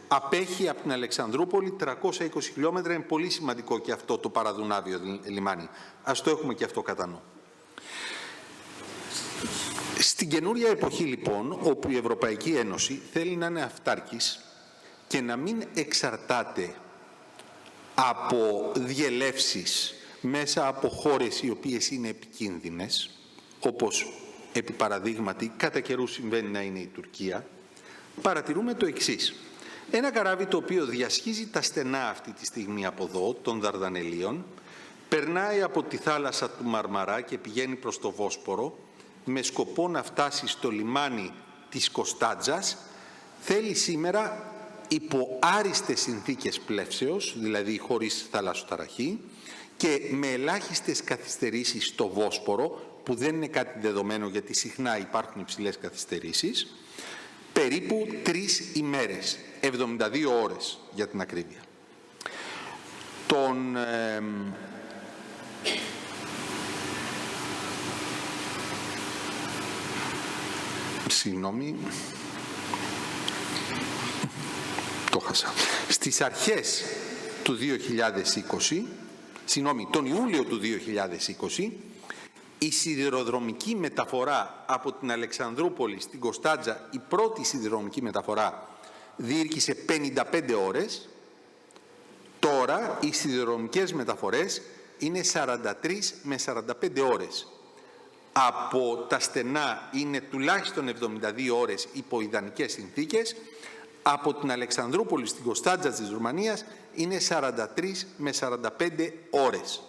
απέχει από την Αλεξανδρούπολη 320 χιλιόμετρα, είναι πολύ σημαντικό και αυτό το παραδουνάβιο λιμάνι. Ας το έχουμε και αυτό κατά νου. Στην καινούρια εποχή λοιπόν, όπου η Ευρωπαϊκή Ένωση θέλει να είναι αυτάρκης και να μην εξαρτάται από διελεύσεις μέσα από χώρες οι οποίες είναι επικίνδυνες, όπως επί παραδείγματι κατά καιρού συμβαίνει να είναι η Τουρκία, παρατηρούμε το εξής. Ένα καράβι το οποίο διασχίζει τα στενά αυτή τη στιγμή από εδώ, των Δαρδανελίων, περνάει από τη θάλασσα του Μαρμαρά και πηγαίνει προς το Βόσπορο, με σκοπό να φτάσει στο λιμάνι της Κωνσταντζας, θέλει σήμερα υπό άριστες συνθήκες πλεύσεως, δηλαδή χωρίς θαλασσοταραχή, και με ελάχιστες καθυστερήσεις στο Βόσπορο, που δεν είναι κάτι δεδομένο γιατί συχνά υπάρχουν υψηλές καθυστερήσεις, περίπου 3 ημέρες, 72 ώρες για την ακρίβεια. Συγγνώμη, το χάσα. Στις αρχές του 2020, τον Ιούλιο του 2020, η σιδηροδρομική μεταφορά από την Αλεξανδρούπολη στην Κωνσταντζα, η πρώτη σιδηροδρομική μεταφορά, διήρκησε 55 ώρες. Τώρα οι σιδηροδρομικές μεταφορές είναι 43 με 45 ώρες. Από τα στενά είναι τουλάχιστον 72 ώρες υπό ιδανικές συνθήκες, από την Αλεξανδρούπολη στην Κωνσταντζα της Ρουμανίας είναι 43 με 45 ώρες.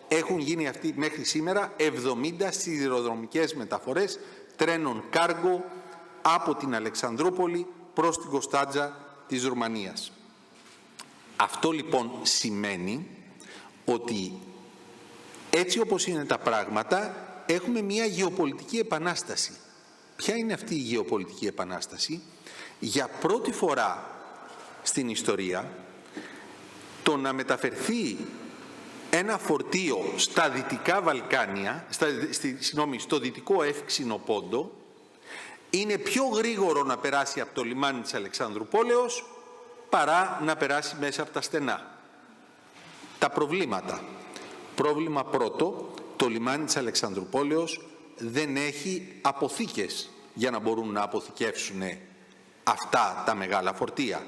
Έχουν γίνει μέχρι σήμερα 70 σιδηροδρομικές μεταφορές τρένων κάργο από την Αλεξανδρούπολη προς την Κωνσταντζα της Ρουμανίας. Αυτό λοιπόν σημαίνει ότι έτσι όπως είναι τα πράγματα έχουμε μια γεωπολιτική επανάσταση. Ποια είναι αυτή η γεωπολιτική επανάσταση? Για πρώτη φορά στην ιστορία το να μεταφερθεί ένα φορτίο στα Δυτικά Βαλκάνια, στο Δυτικό Εύξηνο Πόντο, είναι πιο γρήγορο να περάσει από το λιμάνι της Αλεξανδρουπόλεως παρά να περάσει μέσα από τα στενά. Τα προβλήματα. Πρόβλημα πρώτο, το λιμάνι της Αλεξανδρουπόλεως δεν έχει αποθήκες για να μπορούν να αποθηκεύσουν αυτά τα μεγάλα φορτία.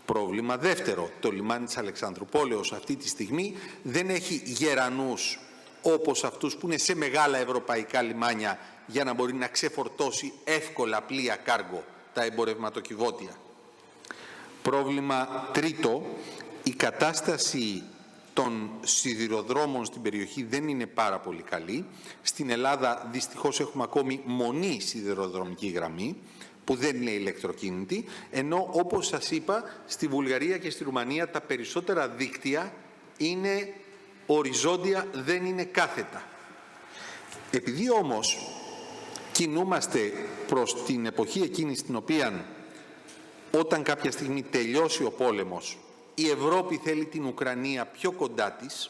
Πρόβλημα δεύτερο, το λιμάνι της Αλεξανδρουπόλεως αυτή τη στιγμή δεν έχει γερανούς όπως αυτούς που είναι σε μεγάλα ευρωπαϊκά λιμάνια για να μπορεί να ξεφορτώσει εύκολα πλοία κάργο, τα εμπορευματοκιβώτια. Πρόβλημα τρίτο, η κατάσταση των σιδηροδρόμων στην περιοχή δεν είναι πάρα πολύ καλή. Στην Ελλάδα δυστυχώς έχουμε ακόμη μονή σιδηροδρομική γραμμή που δεν είναι ηλεκτροκίνητη, ενώ όπως σας είπα στη Βουλγαρία και στη Ρουμανία τα περισσότερα δίκτυα είναι οριζόντια, δεν είναι κάθετα. Επειδή όμως κινούμαστε προς την εποχή εκείνη στην οποία όταν κάποια στιγμή τελειώσει ο πόλεμος η Ευρώπη θέλει την Ουκρανία πιο κοντά της,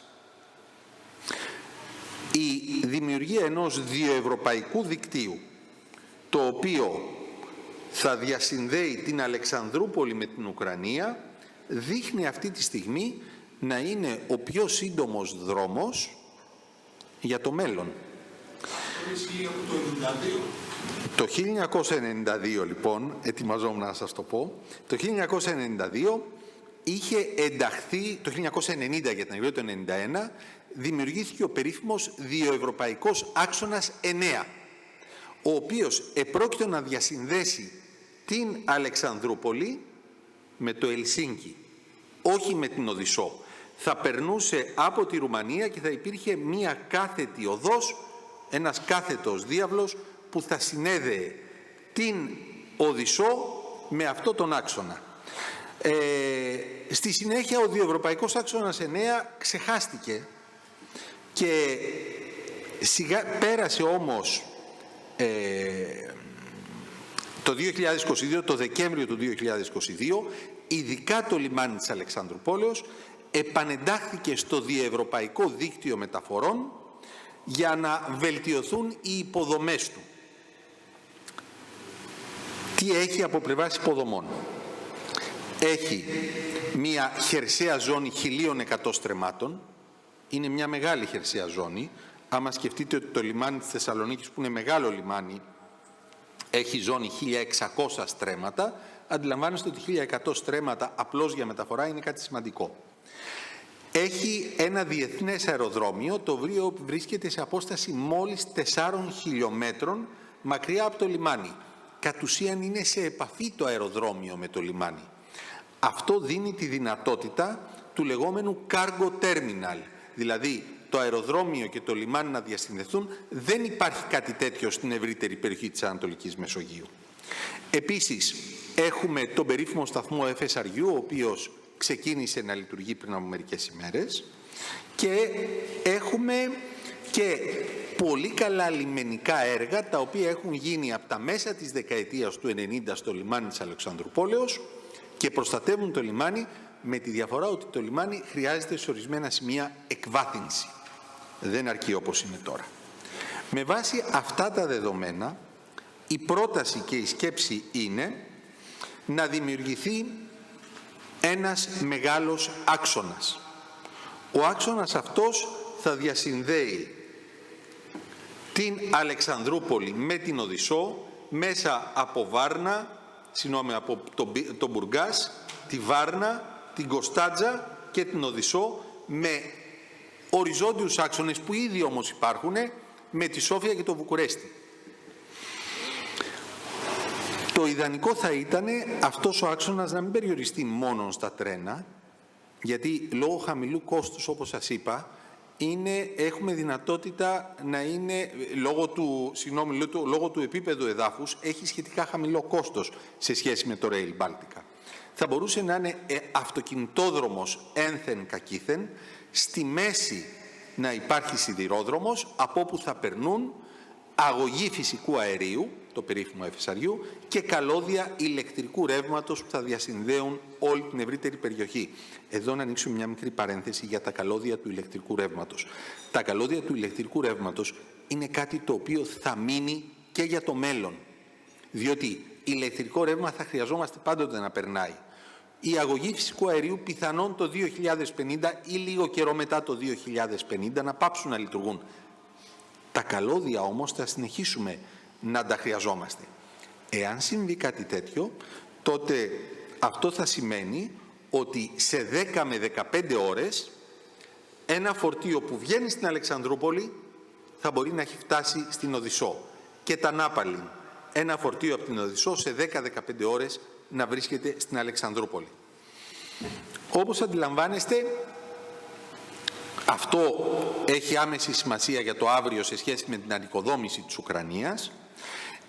η δημιουργία ενός διευρωπαϊκού δικτύου το οποίο θα διασυνδέει την Αλεξανδρούπολη με την Ουκρανία δείχνει αυτή τη στιγμή να είναι ο πιο σύντομος δρόμος για το μέλλον. Το 1992 λοιπόν, ετοιμαζόμουν να σας το πω, το 1992 είχε ενταχθεί, το 1990 για την ακρίβεια, το 1991, δημιουργήθηκε ο περίφημος διευρωπαϊκός άξονας 9, ο οποίος επρόκειτο να διασυνδέσει την Αλεξανδρούπολη με το Ελσίνκι, όχι με την Οδυσσό. Θα περνούσε από τη Ρουμανία και θα υπήρχε μία κάθετη οδός, ένας κάθετος διάβλος που θα συνέδεε την Οδυσσό με αυτό τον άξονα. Στη συνέχεια ο διευρωπαϊκός άξονας 9 ξεχάστηκε και πέρασε όμως το 2022, το Δεκέμβριο του 2022, ειδικά το λιμάνι της Αλεξανδρουπόλεως επανεντάχθηκε στο διευρωπαϊκό δίκτυο μεταφορών για να βελτιωθούν οι υποδομές του. Τι έχει από πλευράς υποδομών? Έχει μια χερσαία ζώνη 1.100 στρεμμάτων, είναι μια μεγάλη χερσαία ζώνη. Άμα σκεφτείτε ότι το λιμάνι της Θεσσαλονίκης, που είναι μεγάλο λιμάνι, έχει ζώνη 1.600 στρέμματα, αντιλαμβάνεστε ότι 1.100 στρέμματα απλώς για μεταφορά είναι κάτι σημαντικό. Έχει ένα διεθνές αεροδρόμιο, το οποίο βρίσκεται σε απόσταση μόλις 4 χιλιόμετρων μακριά από το λιμάνι. Κατ' ουσίαν είναι σε επαφή το αεροδρόμιο με το λιμάνι. Αυτό δίνει τη δυνατότητα του λεγόμενου cargo terminal, δηλαδή το αεροδρόμιο και το λιμάνι να διασυνδεθούν. Δεν υπάρχει κάτι τέτοιο στην ευρύτερη περιοχή της Ανατολικής Μεσογείου. Επίσης, έχουμε τον περίφημο σταθμό FSRU, ο οποίος ξεκίνησε να λειτουργεί πριν από μερικές ημέρες, και έχουμε και πολύ καλά λιμενικά έργα τα οποία έχουν γίνει από τα μέσα της δεκαετίας του 90 στο λιμάνι της Αλεξανδρουπόλεως και προστατεύουν το λιμάνι, με τη διαφορά ότι το λιμάνι χρειάζεται σε ορισμένα σημεία εκβάθυνση. Δεν αρκεί όπως είναι τώρα. Με βάση αυτά τα δεδομένα, η πρόταση και η σκέψη είναι να δημιουργηθεί ένας μεγάλος άξονας. Ο άξονας αυτός θα διασυνδέει την Αλεξανδρούπολη με την Οδυσσό μέσα από Βάρνα, από τον Μπουργκάς, τη Βάρνα, την Κωνσταντζα και την Οδυσσό, με οριζόντιους άξονες που ήδη όμως υπάρχουν με τη Σόφια και το Βουκουρέστι. Το ιδανικό θα ήταν αυτός ο άξονας να μην περιοριστεί μόνο στα τρένα, γιατί λόγω χαμηλού κόστους, όπως σας είπα, έχουμε δυνατότητα να είναι, λόγω του επίπεδου εδάφους, έχει σχετικά χαμηλό κόστος σε σχέση με το Rail Baltica. Θα μπορούσε να είναι αυτοκινητόδρομος ένθεν κακήθεν, στη μέση να υπάρχει σιδηρόδρομος, από όπου θα περνούν αγωγή φυσικού αερίου, το περίφημο FSRU, και καλώδια ηλεκτρικού ρεύματος που θα διασυνδέουν όλη την ευρύτερη περιοχή. Εδώ να ανοίξουμε μια μικρή παρένθεση για τα καλώδια του ηλεκτρικού ρεύματος. Τα καλώδια του ηλεκτρικού ρεύματος είναι κάτι το οποίο θα μείνει και για το μέλλον. Διότι ηλεκτρικό ρεύμα θα χρειαζόμαστε πάντοτε να περνάει. Η αγωγή φυσικού αερίου πιθανόν το 2050 ή λίγο καιρό μετά το 2050 να πάψουν να λειτουργούν. Τα καλώδια όμως θα συνεχίσουμε να τα χρειαζόμαστε. Εάν συμβεί κάτι τέτοιο, τότε αυτό θα σημαίνει ότι σε 10 με 15 ώρες ένα φορτίο που βγαίνει στην Αλεξανδρούπολη θα μπορεί να έχει φτάσει στην Οδυσσό. Και τα Νάπαλιν, ένα φορτίο από την Οδυσσό σε 10-15 ώρες να βρίσκεται στην Αλεξανδρούπολη. Όπως αντιλαμβάνεστε, αυτό έχει άμεση σημασία για το αύριο σε σχέση με την ανοικοδόμηση της Ουκρανίας.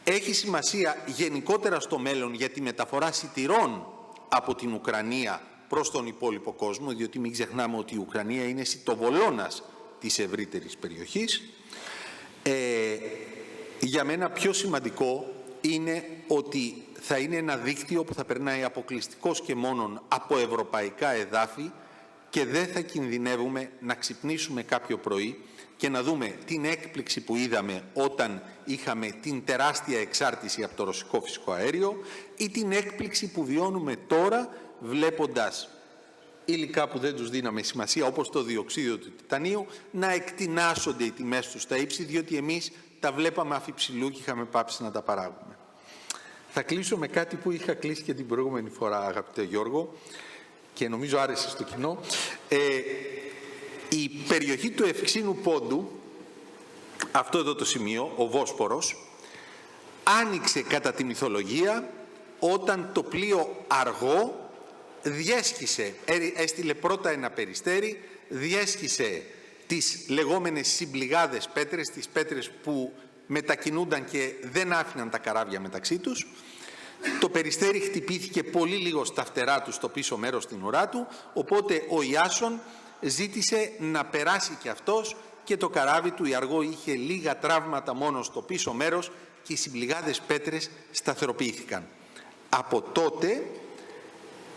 Έχει σημασία γενικότερα στο μέλλον για τη μεταφορά σιτηρών από την Ουκρανία προς τον υπόλοιπο κόσμο, διότι μην ξεχνάμε ότι η Ουκρανία είναι σιτοβολώνας της ευρύτερης περιοχής. Για μένα πιο σημαντικό είναι ότι θα είναι ένα δίκτυο που θα περνάει αποκλειστικώς και μόνον από ευρωπαϊκά εδάφη και δεν θα κινδυνεύουμε να ξυπνήσουμε κάποιο πρωί και να δούμε την έκπληξη που είδαμε όταν είχαμε την τεράστια εξάρτηση από το ρωσικό φυσικό αέριο ή την έκπληξη που βιώνουμε τώρα βλέποντας υλικά που δεν τους δίναμε σημασία, όπως το διοξείδιο του τιτανίου, να εκτινάσσονται οι τιμές τους στα ύψη, διότι εμείς τα βλέπαμε αφιψηλού και είχαμε πάψει να τα παράγουμε. Θα κλείσω με κάτι που είχα κλείσει και την προηγούμενη φορά, αγαπητέ Γιώργο, και νομίζω άρεσε στο κοινό. Η περιοχή του Ευξήνου Πόντου, αυτό εδώ το σημείο, ο Βόσπορος, άνοιξε κατά τη μυθολογία όταν το πλοίο Αργό διέσχισε, έστειλε πρώτα ένα περιστέρι, διέσχισε τις λεγόμενες συμπληγάδες πέτρες, τις πέτρες που μετακινούνταν και δεν άφηναν τα καράβια μεταξύ τους. Το περιστέρι χτυπήθηκε πολύ λίγο στα φτερά του στο πίσω μέρος στην ουρά του, οπότε ο Ιάσον ζήτησε να περάσει και αυτός και το καράβι του, η Αργό, είχε λίγα τραύματα μόνο στο πίσω μέρος και οι συμπληγάδες πέτρες σταθεροποιήθηκαν. Από τότε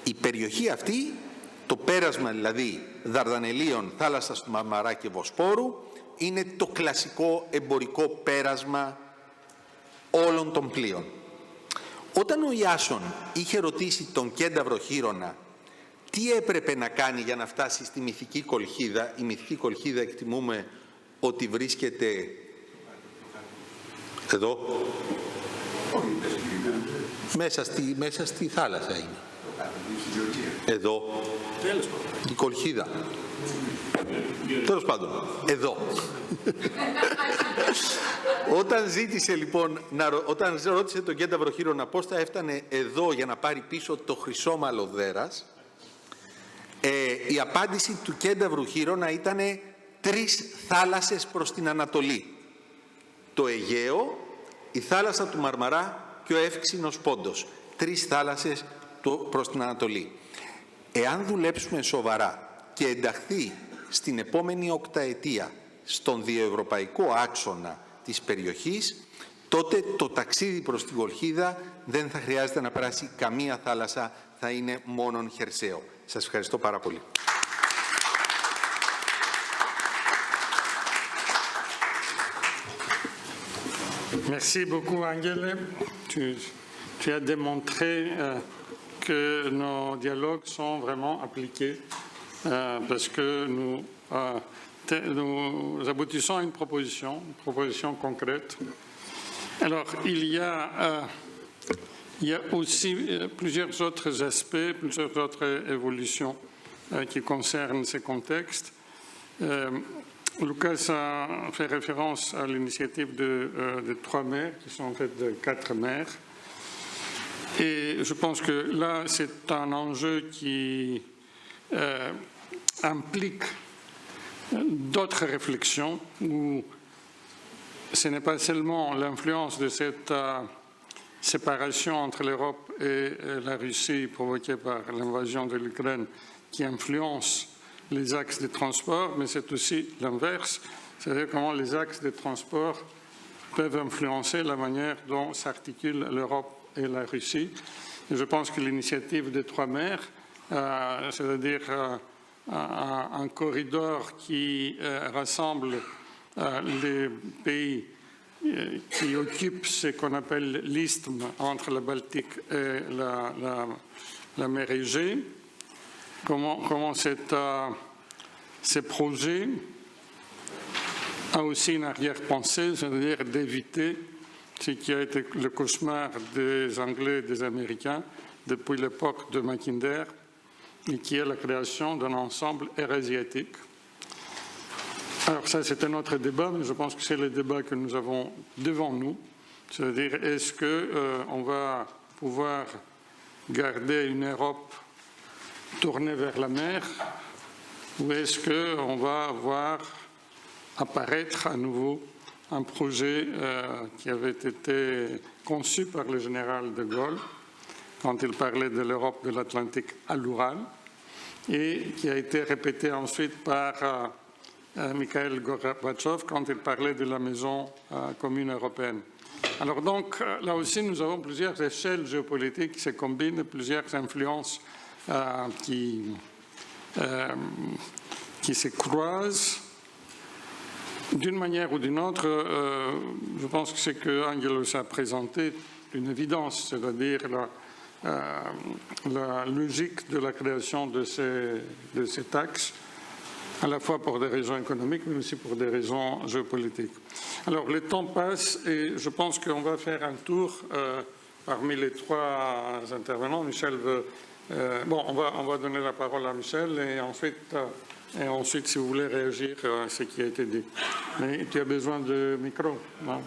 η περιοχή αυτή, το πέρασμα δηλαδή Δαρδανελίων, θάλασσας του Μαρμαρά και Βοσπόρου, είναι το κλασικό εμπορικό πέρασμα όλων των πλοίων. Όταν ο Ιάσον είχε ρωτήσει τον κένταυρο Χείρονα τι έπρεπε να κάνει για να φτάσει στη μυθική Κολχίδα, η μυθική Κολχίδα εκτιμούμε ότι βρίσκεται εδώ, μέσα στη θάλασσα είναι. Εδώ, η Κολχίδα. Τέλος πάντων, εδώ. Όταν ζήτησε λοιπόν, όταν ρώτησε τον κένταυρο Χείρονα πώς θα έφτανε εδώ για να πάρει πίσω το χρυσόμαλο δέρας, η απάντηση του κένταυρου Χείρονα ήταν 3 θάλασσες προς την Ανατολή. Το Αιγαίο, η θάλασσα του Μαρμαρά και ο Εύξηνος Πόντος. 3 θάλασσες προς την Ανατολή. Εάν δουλέψουμε σοβαρά και ενταχθεί στην επόμενη οκταετία στον διευρωπαϊκό άξονα της περιοχής, τότε το ταξίδι προς την Κολχίδα δεν θα χρειάζεται να περάσει καμία θάλασσα, θα είναι μόνον χερσαίο. Σας ευχαριστώ πάρα πολύ. Merci beaucoup, Angele. Tu as démontré que nos dialogues sont vraiment appliqués parce que nous aboutissons à une proposition concrète. Alors, il y a aussi plusieurs autres aspects, plusieurs autres évolutions qui concernent ces contextes. Lucas a fait référence à l'initiative de 3 maires, qui sont en fait de 4 maires. Et je pense que là, c'est un enjeu qui implique d'autres réflexions où ce n'est pas seulement l'influence de cette séparation entre l'Europe et la Russie provoquée par l'invasion de l'Ukraine qui influence les axes de transport, mais c'est aussi l'inverse, c'est-à-dire comment les axes de transport peuvent influencer la manière dont s'articulent l'Europe et la Russie. Et je pense que l'initiative des trois mers, c'est-à-dire un corridor qui rassemble les pays qui occupent ce qu'on appelle l'isthme entre la Baltique et la mer Égée, comment ces projets a aussi une arrière-pensée, c'est-à-dire d'éviter ce qui a été le cauchemar des Anglais et des Américains depuis l'époque de Mackinder, et qui est la création d'un ensemble eurasiatique. Alors ça, c'est un autre débat, mais je pense que c'est le débat que nous avons devant nous, c'est-à-dire est-ce qu'on va pouvoir garder une Europe tournée vers la mer, ou est-ce qu'on va voir apparaître à nouveau un projet qui avait été conçu par le général de Gaulle quand il parlait de l'Europe de l'Atlantique à l'Oural et qui a été répété ensuite par Mikhail Gorbatchev quand il parlait de la maison commune européenne. Alors donc, là aussi, nous avons plusieurs échelles géopolitiques qui se combinent, plusieurs influences qui se croisent. D'une manière ou d'une autre, je pense que ce que Angelos a présenté est une évidence, c'est-à-dire la logique de la création de ces taxes, à la fois pour des raisons économiques, mais aussi pour des raisons géopolitiques. Alors, le temps passe et je pense qu'on va faire un tour parmi les trois intervenants. Michel veut... on va donner la parole à Michel et ensuite, si vous voulez réagir à ce qui a été dit. Mais tu as besoin de micro, non?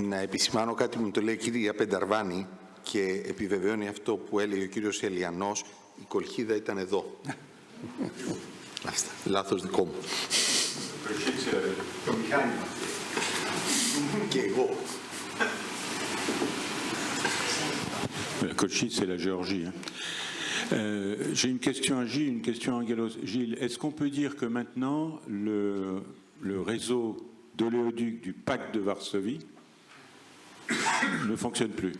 Να επισημάνω κάτι που μου το λέει η κυρία Πενταρβάνη και επιβεβαιώνει αυτό που έλεγε ο κύριος Ελιανός, η κολχίδα ήταν εδώ. Λάθος δικό μου. Το μηχάνημα. Και εγώ. La Colchide, c'est la Géorgie. J'ai une question à Gilles, une question à Angelos. Gilles, est-ce qu'on peut dire que maintenant le réseau d'oléoducs du pacte de Varsovie ne fonctionne plus?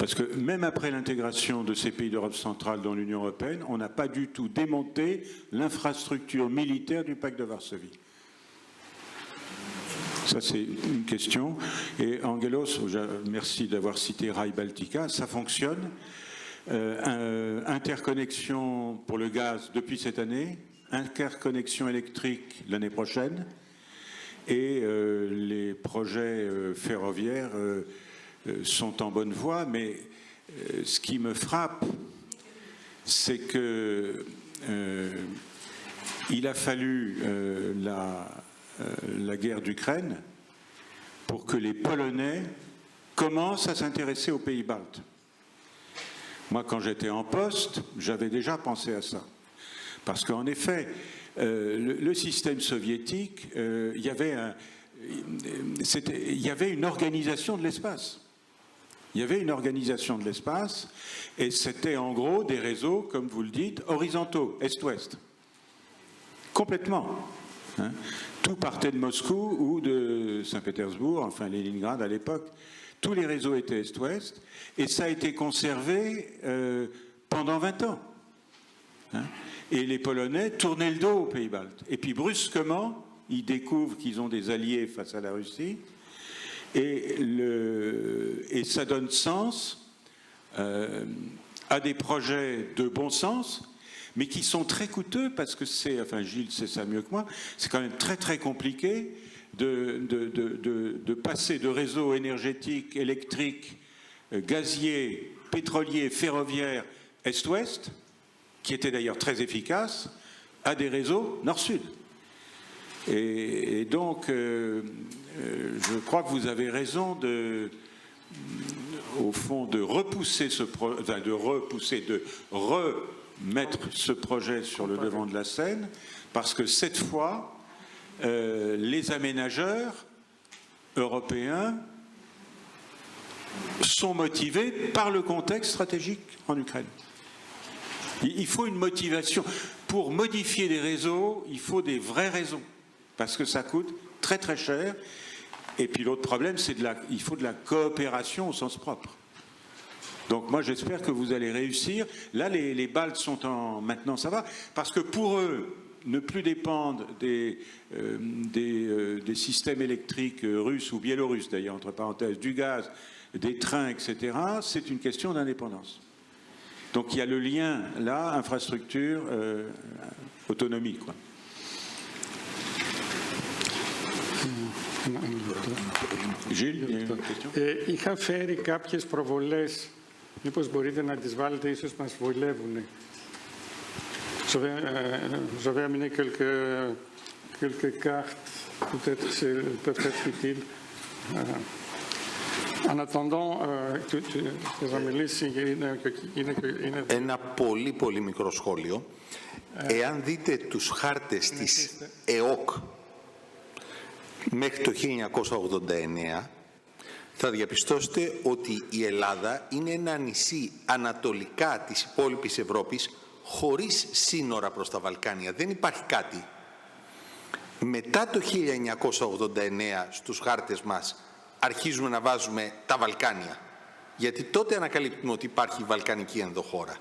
Parce que même après l'intégration de ces pays d'Europe centrale dans l'Union européenne, on n'a pas du tout démonté l'infrastructure militaire du pacte de Varsovie. Ça, c'est une question. Et Angelos, merci d'avoir cité Rail Baltica, ça fonctionne. Interconnexion pour le gaz depuis cette année, interconnexion électrique l'année prochaine, et les projets ferroviaires sont en bonne voie, mais ce qui me frappe, c'est que il a fallu la guerre d'Ukraine pour que les Polonais commencent à s'intéresser aux pays baltes. Moi, quand j'étais en poste, j'avais déjà pensé à ça. Parce qu'en effet, le système soviétique, il y avait une organisation de l'espace. Il y avait une organisation de l'espace, et c'était en gros des réseaux, comme vous le dites, horizontaux, est-ouest. Complètement. Hein. Tout partait de Moscou ou de Saint-Pétersbourg, enfin Leningrad à l'époque. Tous les réseaux étaient est-ouest, et ça a été conservé pendant 20 ans. Hein. Et les Polonais tournaient le dos aux pays baltes. Et puis brusquement, ils découvrent qu'ils ont des alliés face à la Russie, et ça donne sens à des projets de bon sens, mais qui sont très coûteux parce que c'est, enfin Gilles sait ça mieux que moi, c'est quand même très très compliqué de passer de réseaux énergétiques, électriques, gaziers, pétroliers, ferroviaires, est-ouest, qui étaient d'ailleurs très efficaces, à des réseaux nord-sud. Et donc, je crois que vous avez raison au fond, de repousser de remettre ce projet sur le devant de la scène, parce que cette fois, les aménageurs européens sont motivés par le contexte stratégique en Ukraine. Il faut une motivation. Pour modifier des réseaux, il faut des vraies raisons, parce que ça coûte très très cher. Et puis l'autre problème, c'est il faut de la coopération au sens propre. Donc moi j'espère que vous allez réussir. Là les Baltes sont maintenant ça va, parce que pour eux, ne plus dépendre des systèmes électriques russes ou biélorusses d'ailleurs, entre parenthèses, du gaz, des trains, etc., c'est une question d'indépendance. Donc il y a le lien là, infrastructure, autonomie, quoi. Gilles, il y a une question. Είχα φέρει κάποιες προβολές, μήπως μπορείτε να τις βάλετε, ίσως μας βολεύουν. J'avais amené quelques cartes, peut-être peuvent être utiles. En attendant, tu θα μιλήσει, είναι... Ένα πολύ μικρό σχόλιο. Εάν δείτε τους χάρτες της ΕΟΚ μέχρι το 1989, θα διαπιστώσετε ότι η Ελλάδα είναι ένα νησί ανατολικά της υπόλοιπης Ευρώπης χωρίς σύνορα προς τα Βαλκάνια. Δεν υπάρχει κάτι. Μετά το 1989 στους χάρτες μας αρχίζουμε να βάζουμε τα Βαλκάνια. Γιατί τότε ανακαλύπτουμε ότι υπάρχει η Βαλκανική ενδοχώρα.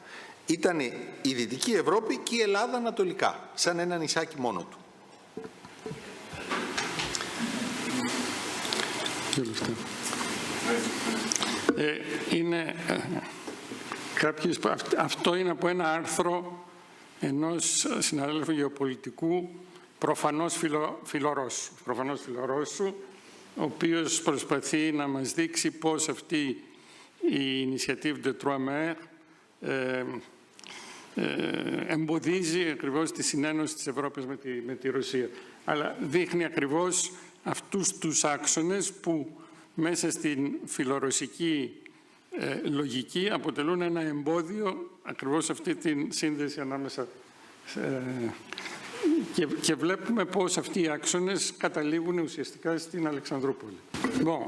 Ήταν η Δυτική Ευρώπη και η Ελλάδα ανατολικά, σαν ένα νησάκι μόνο του. Αυτό είναι από ένα άρθρο ενός συναδέλφου γεωπολιτικού, προφανώς φιλορώσου, ο οποίος προσπαθεί να μας δείξει πώς αυτή η Initiative de Trois Mers εμποδίζει ακριβώς τη συνένωση της Ευρώπης με τη Ρωσία. Αλλά δείχνει ακριβώς αυτούς τους άξονες που μέσα στην φιλορωσική λογική αποτελούν ένα εμπόδιο ακριβώς αυτή την σύνδεση ανάμεσα και βλέπουμε πώς αυτοί οι άξονες καταλήγουν ουσιαστικά στην Αλεξανδρούπολη. Bon,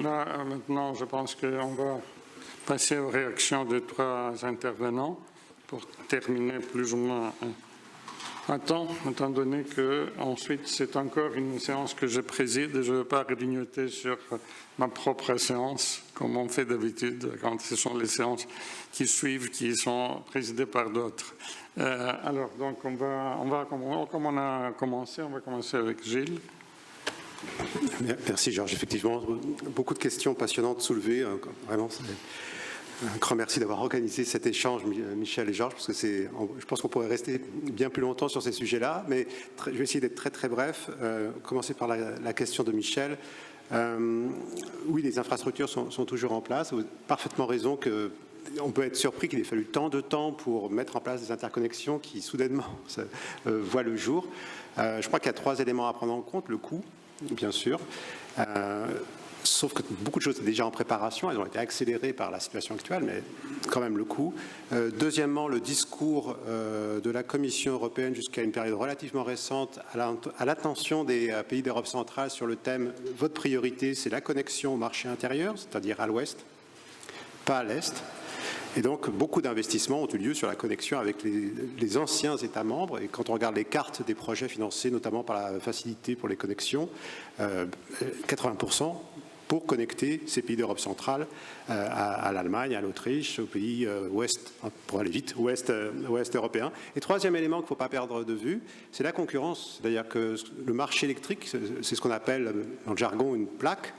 là maintenant je pense qu'on va passer aux réactions des trois intervenants pour terminer plus ou moins à temps, étant donné que ensuite c'est encore une séance que je préside et je ne veux pas grignoter sur ma propre séance, comme on fait d'habitude quand ce sont les séances qui suivent, qui sont présidées par d'autres. Alors, donc, comme on a commencé, on va commencer avec Gilles. Merci Georges. Effectivement, beaucoup de questions passionnantes soulevées. Vraiment, un grand merci d'avoir organisé cet échange, Michel et Georges, parce que je pense qu'on pourrait rester bien plus longtemps sur ces sujets-là, mais je vais essayer d'être très très bref. Commencer par la question de Michel. Oui, les infrastructures sont toujours en place. Vous avez parfaitement raison qu'on peut être surpris qu'il ait fallu tant de temps pour mettre en place des interconnexions qui soudainement voient le jour. Je crois qu'il y a trois éléments à prendre en compte. Le coût, bien sûr. Sauf que beaucoup de choses étaient déjà en préparation, elles ont été accélérées par la situation actuelle, mais quand même le coût. Deuxièmement, le discours de la Commission européenne jusqu'à une période relativement récente à l'attention des pays d'Europe centrale sur le thème « Votre priorité, c'est la connexion au marché intérieur », c'est-à-dire à l'ouest, pas à l'est. Et donc, beaucoup d'investissements ont eu lieu sur la connexion avec les anciens États membres. Et quand on regarde les cartes des projets financés, notamment par la facilité pour les connexions, 80% pour connecter ces pays d'Europe centrale à l'Allemagne, à l'Autriche, aux pays ouest, pour aller vite, ouest européen. Et troisième élément qu'il ne faut pas perdre de vue, c'est la concurrence. C'est-à-dire que le marché électrique, c'est ce qu'on appelle dans le jargon une plaque.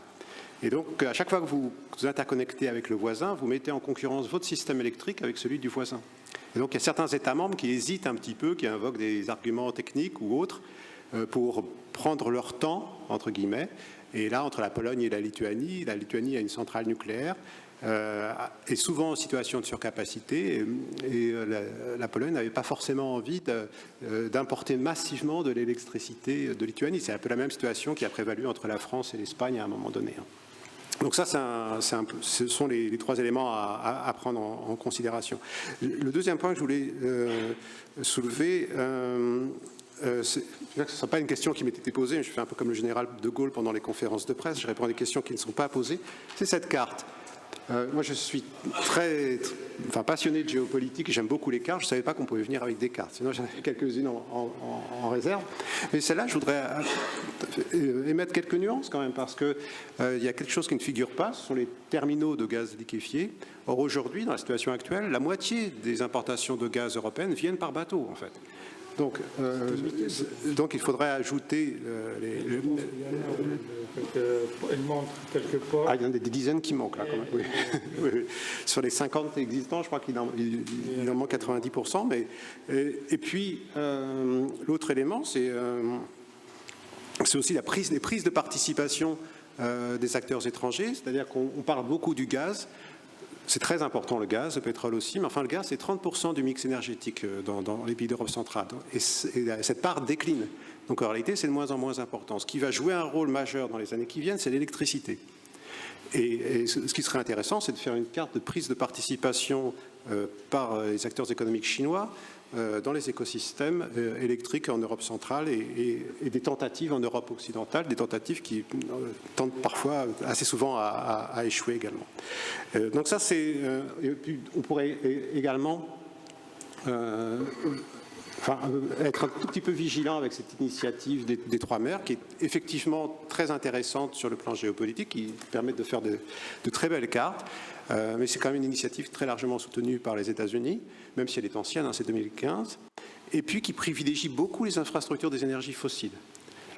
Et donc, à chaque fois que vous vous interconnectez avec le voisin, vous mettez en concurrence votre système électrique avec celui du voisin. Et donc, il y a certains États membres qui hésitent un petit peu, qui invoquent des arguments techniques ou autres pour prendre leur temps, entre guillemets. Et là, entre la Pologne et la Lituanie a une centrale nucléaire. est souvent en situation de surcapacité et la Pologne n'avait pas forcément envie d'importer massivement de l'électricité de Lituanie. C'est un peu la même situation qui a prévalu entre la France et l'Espagne à un moment donné. Donc ça, ce sont les trois éléments à prendre en considération. Le deuxième point que je voulais soulever, ce ne sera pas une question qui m'était posée, je fais un peu comme le général de Gaulle pendant les conférences de presse, je réponds à des questions qui ne sont pas posées, c'est cette carte. Moi, je suis passionné de géopolitique, j'aime beaucoup les cartes, je ne savais pas qu'on pouvait venir avec des cartes, sinon j'en avais quelques-unes en réserve. Mais celle-là, je voudrais émettre quelques nuances quand même, parce qu'il y a quelque chose qui ne figure pas, ce sont les terminaux de gaz liquéfié. Or, aujourd'hui, dans la situation actuelle, la moitié des importations de gaz européennes viennent par bateau, en fait. Donc il faudrait ajouter elle montre quelques ports. Ah, il y en a des dizaines qui manquent là quand même. Oui. Oui. Sur les 50 existants, je crois qu'il en manque 90%. Mais, et puis l'autre élément, c'est aussi les prises de participation des acteurs étrangers. C'est-à-dire qu'on parle beaucoup du gaz. C'est très important le gaz, le pétrole aussi, mais enfin le gaz c'est 30% du mix énergétique dans les pays d'Europe centrale. Et cette part décline. Donc en réalité c'est de moins en moins important. Ce qui va jouer un rôle majeur dans les années qui viennent, c'est l'électricité. Et ce qui serait intéressant, c'est de faire une carte de prise de participation par les acteurs économiques chinois dans les écosystèmes électriques en Europe centrale et des tentatives en Europe occidentale, des tentatives qui tentent parfois, assez souvent, à échouer également. Donc ça, c'est... on pourrait également être un tout petit peu vigilant avec cette initiative des trois mers, qui est effectivement très intéressante sur le plan géopolitique, qui permet de faire de très belles cartes. Mais c'est quand même une initiative très largement soutenue par les États-Unis, même si elle est ancienne, hein, c'est 2015, et puis qui privilégie beaucoup les infrastructures des énergies fossiles.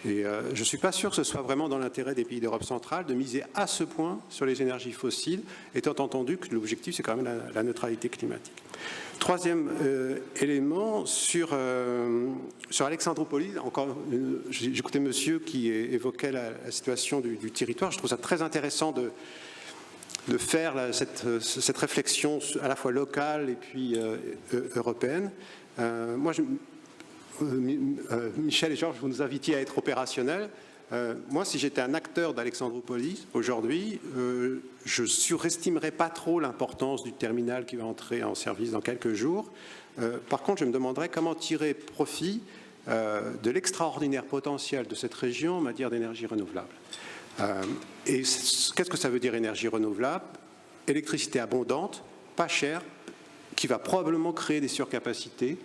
Et je ne suis pas sûr que ce soit vraiment dans l'intérêt des pays d'Europe centrale de miser à ce point sur les énergies fossiles, étant entendu que l'objectif, c'est quand même la neutralité climatique. Troisième élément, sur Alexandroupolis, encore, j'écoutais monsieur qui évoquait la situation du territoire. Je trouve ça très intéressant de faire cette réflexion à la fois locale et puis européenne. Michel et Georges, vous nous invitiez à être opérationnels. Moi, si j'étais un acteur d'Alexandroupolis aujourd'hui, je ne surestimerais pas trop l'importance du terminal qui va entrer en service dans quelques jours. Par contre, je me demanderais comment tirer profit de l'extraordinaire potentiel de cette région en matière d'énergie renouvelable. Et qu'est-ce que ça veut dire énergie renouvelable? Électricité abondante, pas chère, qui va probablement créer des surcapacités.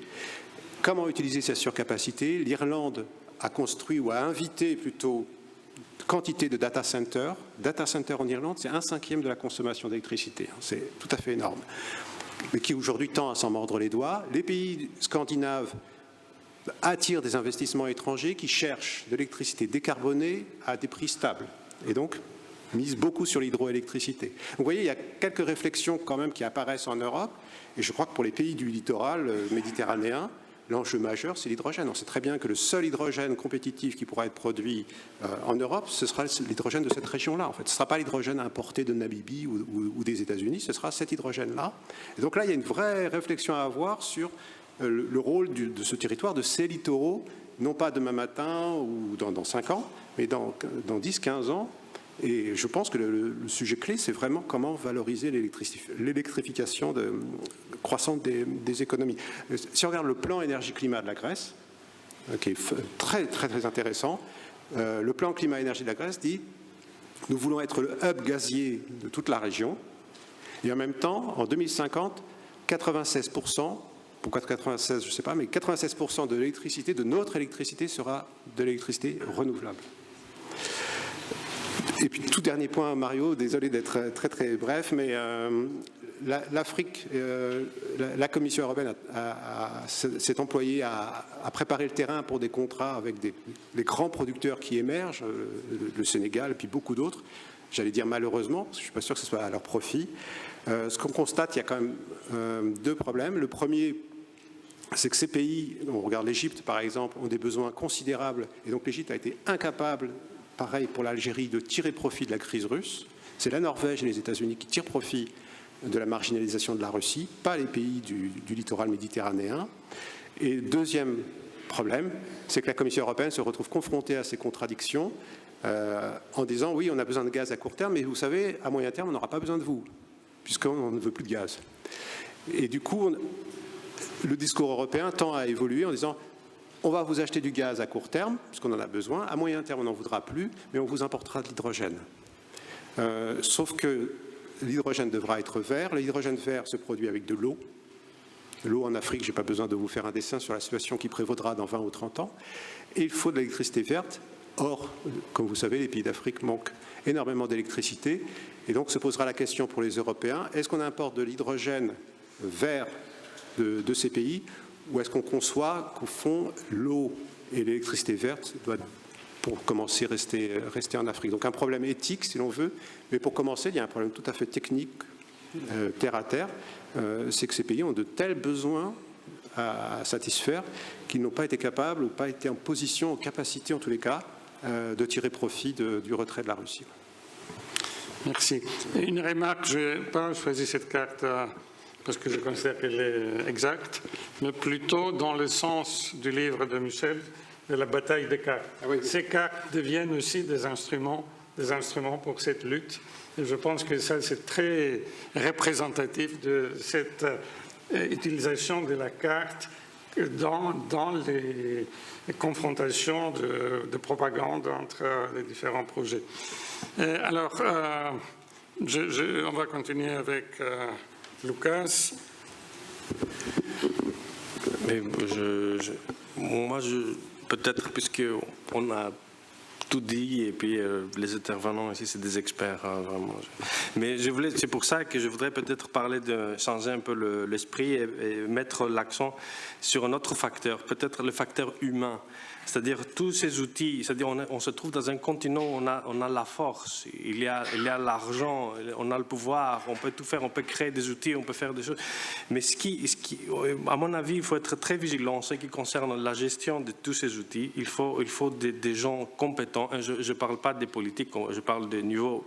Comment utiliser ces surcapacités? L'Irlande a construit ou a invité plutôt quantité de data centers. Data centers en Irlande, c'est 1/5 de la consommation d'électricité. C'est tout à fait énorme. Mais qui aujourd'hui tend à s'en mordre les doigts. Les pays scandinaves attirent des investissements étrangers qui cherchent de l'électricité décarbonée à des prix stables. Et donc, misent beaucoup sur l'hydroélectricité. Vous voyez, il y a quelques réflexions quand même qui apparaissent en Europe. Et je crois que pour les pays du littoral méditerranéen, l'enjeu majeur, c'est l'hydrogène. On sait très bien que le seul hydrogène compétitif qui pourra être produit en Europe, ce sera l'hydrogène de cette région-là. En fait, ce ne sera pas l'hydrogène importé de Namibie ou des États-Unis, ce sera cet hydrogène-là. Et donc là, il y a une vraie réflexion à avoir sur le rôle de ce territoire, de ces littoraux, non pas demain matin ou dans 5 ans, mais dans 10-15 ans. Et je pense que le sujet clé, c'est vraiment comment valoriser l'électrification croissante des économies. Si on regarde le plan énergie-climat de la Grèce, qui est très, très, très intéressant, le plan climat-énergie de la Grèce dit « Nous voulons être le hub gazier de toute la région. Et en même temps, en 2050, 96%, pourquoi 96, je ne sais pas, mais 96% de l'électricité, de notre électricité, sera de l'électricité renouvelable. » Et puis, tout dernier point, Mario, désolé d'être très très bref, mais l'Afrique, la Commission européenne s'est employée à préparer le terrain pour des contrats avec des grands producteurs qui émergent, le Sénégal et puis beaucoup d'autres. J'allais dire malheureusement, parce que je ne suis pas sûr que ce soit à leur profit. Ce qu'on constate, il y a quand même 2 problèmes. Le premier, c'est que ces pays, on regarde l'Égypte par exemple, ont des besoins considérables, et donc l'Égypte a été incapable, pareil pour l'Algérie, de tirer profit de la crise russe. C'est la Norvège et les États-Unis qui tirent profit de la marginalisation de la Russie, pas les pays du littoral méditerranéen. Et deuxième problème, c'est que la Commission européenne se retrouve confrontée à ces contradictions en disant oui, on a besoin de gaz à court terme, mais vous savez, à moyen terme, on n'aura pas besoin de vous, puisqu'on ne veut plus de gaz. Et du coup, le discours européen tend à évoluer en disant on va vous acheter du gaz à court terme, puisqu'on en a besoin, à moyen terme, on n'en voudra plus, mais on vous importera de l'hydrogène. Sauf que l'hydrogène devra être vert. L'hydrogène vert se produit avec de l'eau. L'eau en Afrique, je n'ai pas besoin de vous faire un dessin sur la situation qui prévaudra dans 20 ou 30 ans. Et il faut de l'électricité verte. Or, comme vous savez, les pays d'Afrique manquent énormément d'électricité. Et donc se posera la question pour les Européens, est-ce qu'on importe de l'hydrogène vert de ces pays, ou est-ce qu'on conçoit qu'au fond, l'eau et l'électricité verte doivent, pour commencer, rester en Afrique. Donc un problème éthique, si l'on veut, mais pour commencer, il y a un problème tout à fait technique, terre à terre, c'est que ces pays ont de tels besoins à satisfaire qu'ils n'ont pas été capables ou pas été en position, en capacité en tous les cas, de tirer profit du retrait de la Russie. Merci. Une remarque, je n'ai pas choisi cette carte parce que je considère qu'elle est exacte, mais plutôt dans le sens du livre de Michel, de la bataille des cartes. Ah oui. Ces cartes deviennent aussi des instruments pour cette lutte. Et je pense que ça, c'est très représentatif de cette utilisation de la carte dans les confrontations de propagande entre les différents projets. Alors, on va continuer avec Lucas. Mais moi, peut-être, puisqu'on a tout dit, et puis les intervenants ici, c'est des experts, vraiment. Mais c'est pour ça que je voudrais peut-être parler de changer un peu l'esprit et mettre l'accent sur un autre facteur, peut-être le facteur humain. C'est-à-dire tous ces outils, c'est-à-dire on se trouve dans un continent où on a la force, il y a l'argent, on a le pouvoir, on peut tout faire, on peut créer des outils, on peut faire des choses. Mais à mon avis, il faut être très vigilant en ce qui concerne la gestion de tous ces outils. Il faut des gens compétents. Je ne parle pas des politiques, je parle des niveaux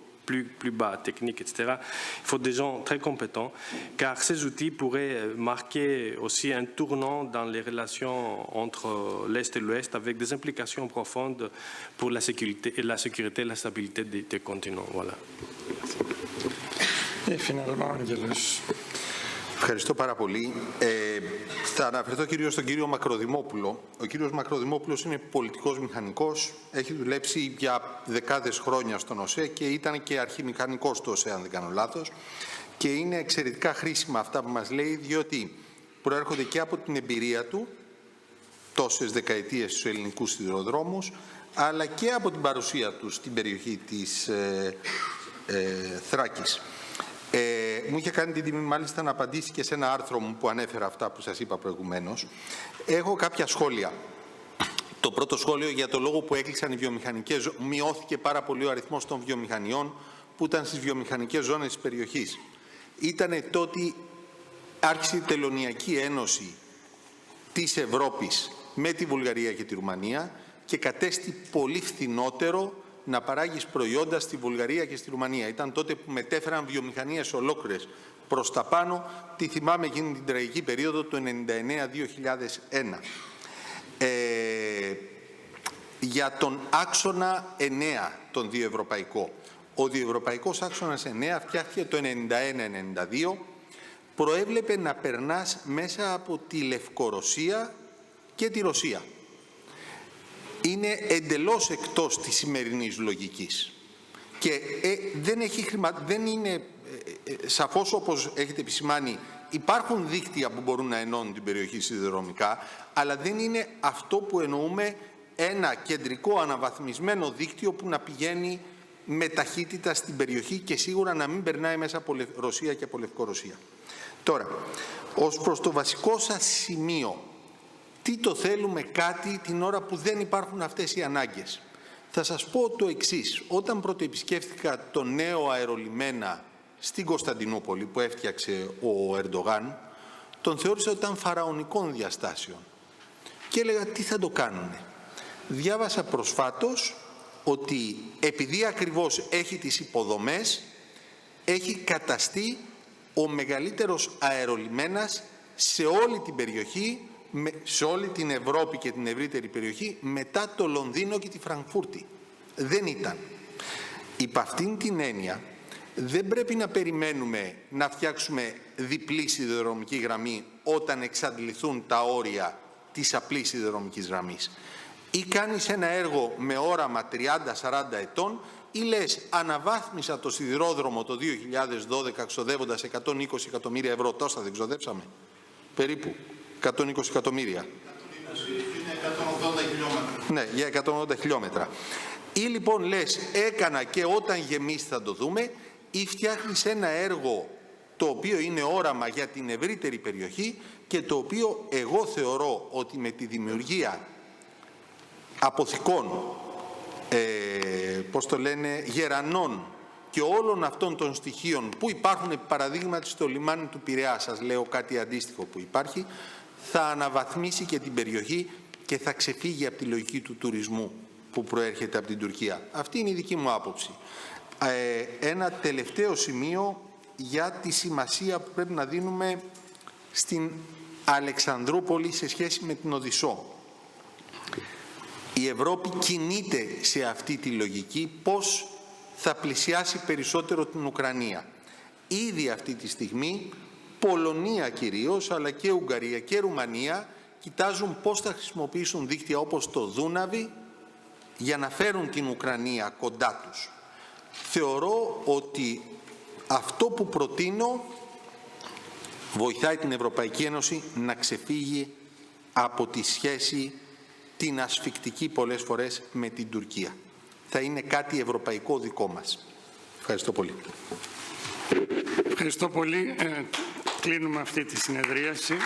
plus bas, techniques, etc. Il faut des gens très compétents, car ces outils pourraient marquer aussi un tournant dans les relations entre l'Est et l'Ouest, avec des implications profondes pour la sécurité et la stabilité des continents. Voilà. Et finalement, Angelus. Ευχαριστώ πάρα πολύ. Θα αναφερθώ κυρίως στον κύριο Μακροδημόπουλο. Ο κύριος Μακροδημόπουλος είναι πολιτικός μηχανικός, έχει δουλέψει για δεκάδες χρόνια στον ΟΣΕ και ήταν και αρχιμηχανικός στο ΟΣΕ, αν δεν κάνω λάθος. Και είναι εξαιρετικά χρήσιμα αυτά που μας λέει, διότι προέρχονται και από την εμπειρία του, τόσες δεκαετίες στους ελληνικούς σιδηροδρόμους, αλλά και από την παρουσία του στην περιοχή της Θράκης. Μου είχε κάνει την τιμή μάλιστα να απαντήσει και σε ένα άρθρο μου που ανέφερα αυτά που σας είπα προηγουμένως. Έχω κάποια σχόλια. Το πρώτο σχόλιο για το λόγο που έκλεισαν οι βιομηχανικές, μειώθηκε πάρα πολύ ο αριθμός των βιομηχανιών που ήταν στις βιομηχανικές ζώνες της περιοχής. Ήτανε το ότι άρχισε η Τελωνειακή Ένωση της Ευρώπης με τη Βουλγαρία και τη Ρουμανία και κατέστη πολύ φθηνότερο να παράγεις προϊόντα στη Βουλγαρία και στη Ρουμανία. Ήταν τότε που μετέφεραν βιομηχανίες ολόκληρες προς τα πάνω. Τη θυμάμαι εκείνη την τραγική περίοδο του 1999-2001. Για τον άξονα 9, τον διευρωπαϊκό. Ο διευρωπαϊκός άξονας 9 φτιάχτηκε το 1991-1992. Προέβλεπε να περνάς μέσα από τη Λευκορωσία και τη Ρωσία. Είναι εντελώς εκτός της σημερινής λογικής. Και δεν είναι σαφώς, όπως έχετε επισημάνει, υπάρχουν δίκτυα που μπορούν να ενώνουν την περιοχή σιδηροδρομικά, αλλά δεν είναι αυτό που εννοούμε ένα κεντρικό αναβαθμισμένο δίκτυο που να πηγαίνει με ταχύτητα στην περιοχή και σίγουρα να μην περνάει μέσα από Ρωσία και από Λευκορωσία. Τώρα, ως προς το βασικό σας σημείο, τι το θέλουμε κάτι την ώρα που δεν υπάρχουν αυτές οι ανάγκες. Θα σας πω το εξής. Όταν πρώτο επισκέφθηκα το νέο αερολιμένα στην Κωνσταντινούπολη που έφτιαξε ο Ερντογάν, τον θεώρησα ότι ήταν φαραωνικών διαστάσεων. Και έλεγα τι θα το κάνουνε. Διάβασα προσφάτως ότι επειδή ακριβώς έχει τις υποδομές, έχει καταστεί ο μεγαλύτερος αερολιμένας σε όλη την περιοχή, σε όλη την Ευρώπη και την ευρύτερη περιοχή, μετά το Λονδίνο και τη Φραγκφούρτη. Δεν ήταν. Υπ' αυτήν την έννοια, δεν πρέπει να περιμένουμε να φτιάξουμε διπλή σιδηροδρομική γραμμή όταν εξαντληθούν τα όρια της απλής σιδηροδρομικής γραμμής. Ή κάνεις ένα έργο με όραμα 30-40 ετών, ή λες αναβάθμισα το σιδηρόδρομο το 2012 ξοδεύοντας 120 εκατομμύρια ευρώ. Τόσα δεν ξοδέψαμε? Περίπου 120 εκατομμύρια. Είναι 180 χιλιόμετρα. Ναι, για 180 χιλιόμετρα. Ή λοιπόν λες έκανα και όταν γεμίσει θα το δούμε, ή φτιάχνεις ένα έργο το οποίο είναι όραμα για την ευρύτερη περιοχή και το οποίο εγώ θεωρώ ότι με τη δημιουργία αποθηκών, γερανών και όλων αυτών των στοιχείων που υπάρχουν παραδείγματι στο λιμάνι του Πειραιά, σας λέω κάτι αντίστοιχο που υπάρχει, θα αναβαθμίσει και την περιοχή και θα ξεφύγει από τη λογική του τουρισμού που προέρχεται από την Τουρκία. Αυτή είναι η δική μου άποψη. Ένα τελευταίο σημείο για τη σημασία που πρέπει να δίνουμε στην Αλεξανδρούπολη σε σχέση με την Οδυσσό. Η Ευρώπη κινείται σε αυτή τη λογική πώς θα πλησιάσει περισσότερο την Ουκρανία. Ήδη αυτή τη στιγμή Πολωνία κυρίως, αλλά και Ουγγαρία και Ρουμανία κοιτάζουν πώς θα χρησιμοποιήσουν δίκτυα όπως το Δούναβι για να φέρουν την Ουκρανία κοντά τους. Θεωρώ ότι αυτό που προτείνω βοηθάει την Ευρωπαϊκή Ένωση να ξεφύγει από τη σχέση την ασφικτική πολλές φορές με την Τουρκία. Θα είναι κάτι ευρωπαϊκό δικό μας. Ευχαριστώ πολύ. Ευχαριστώ πολύ. Κλείνουμε αυτή τη συνεδρίαση.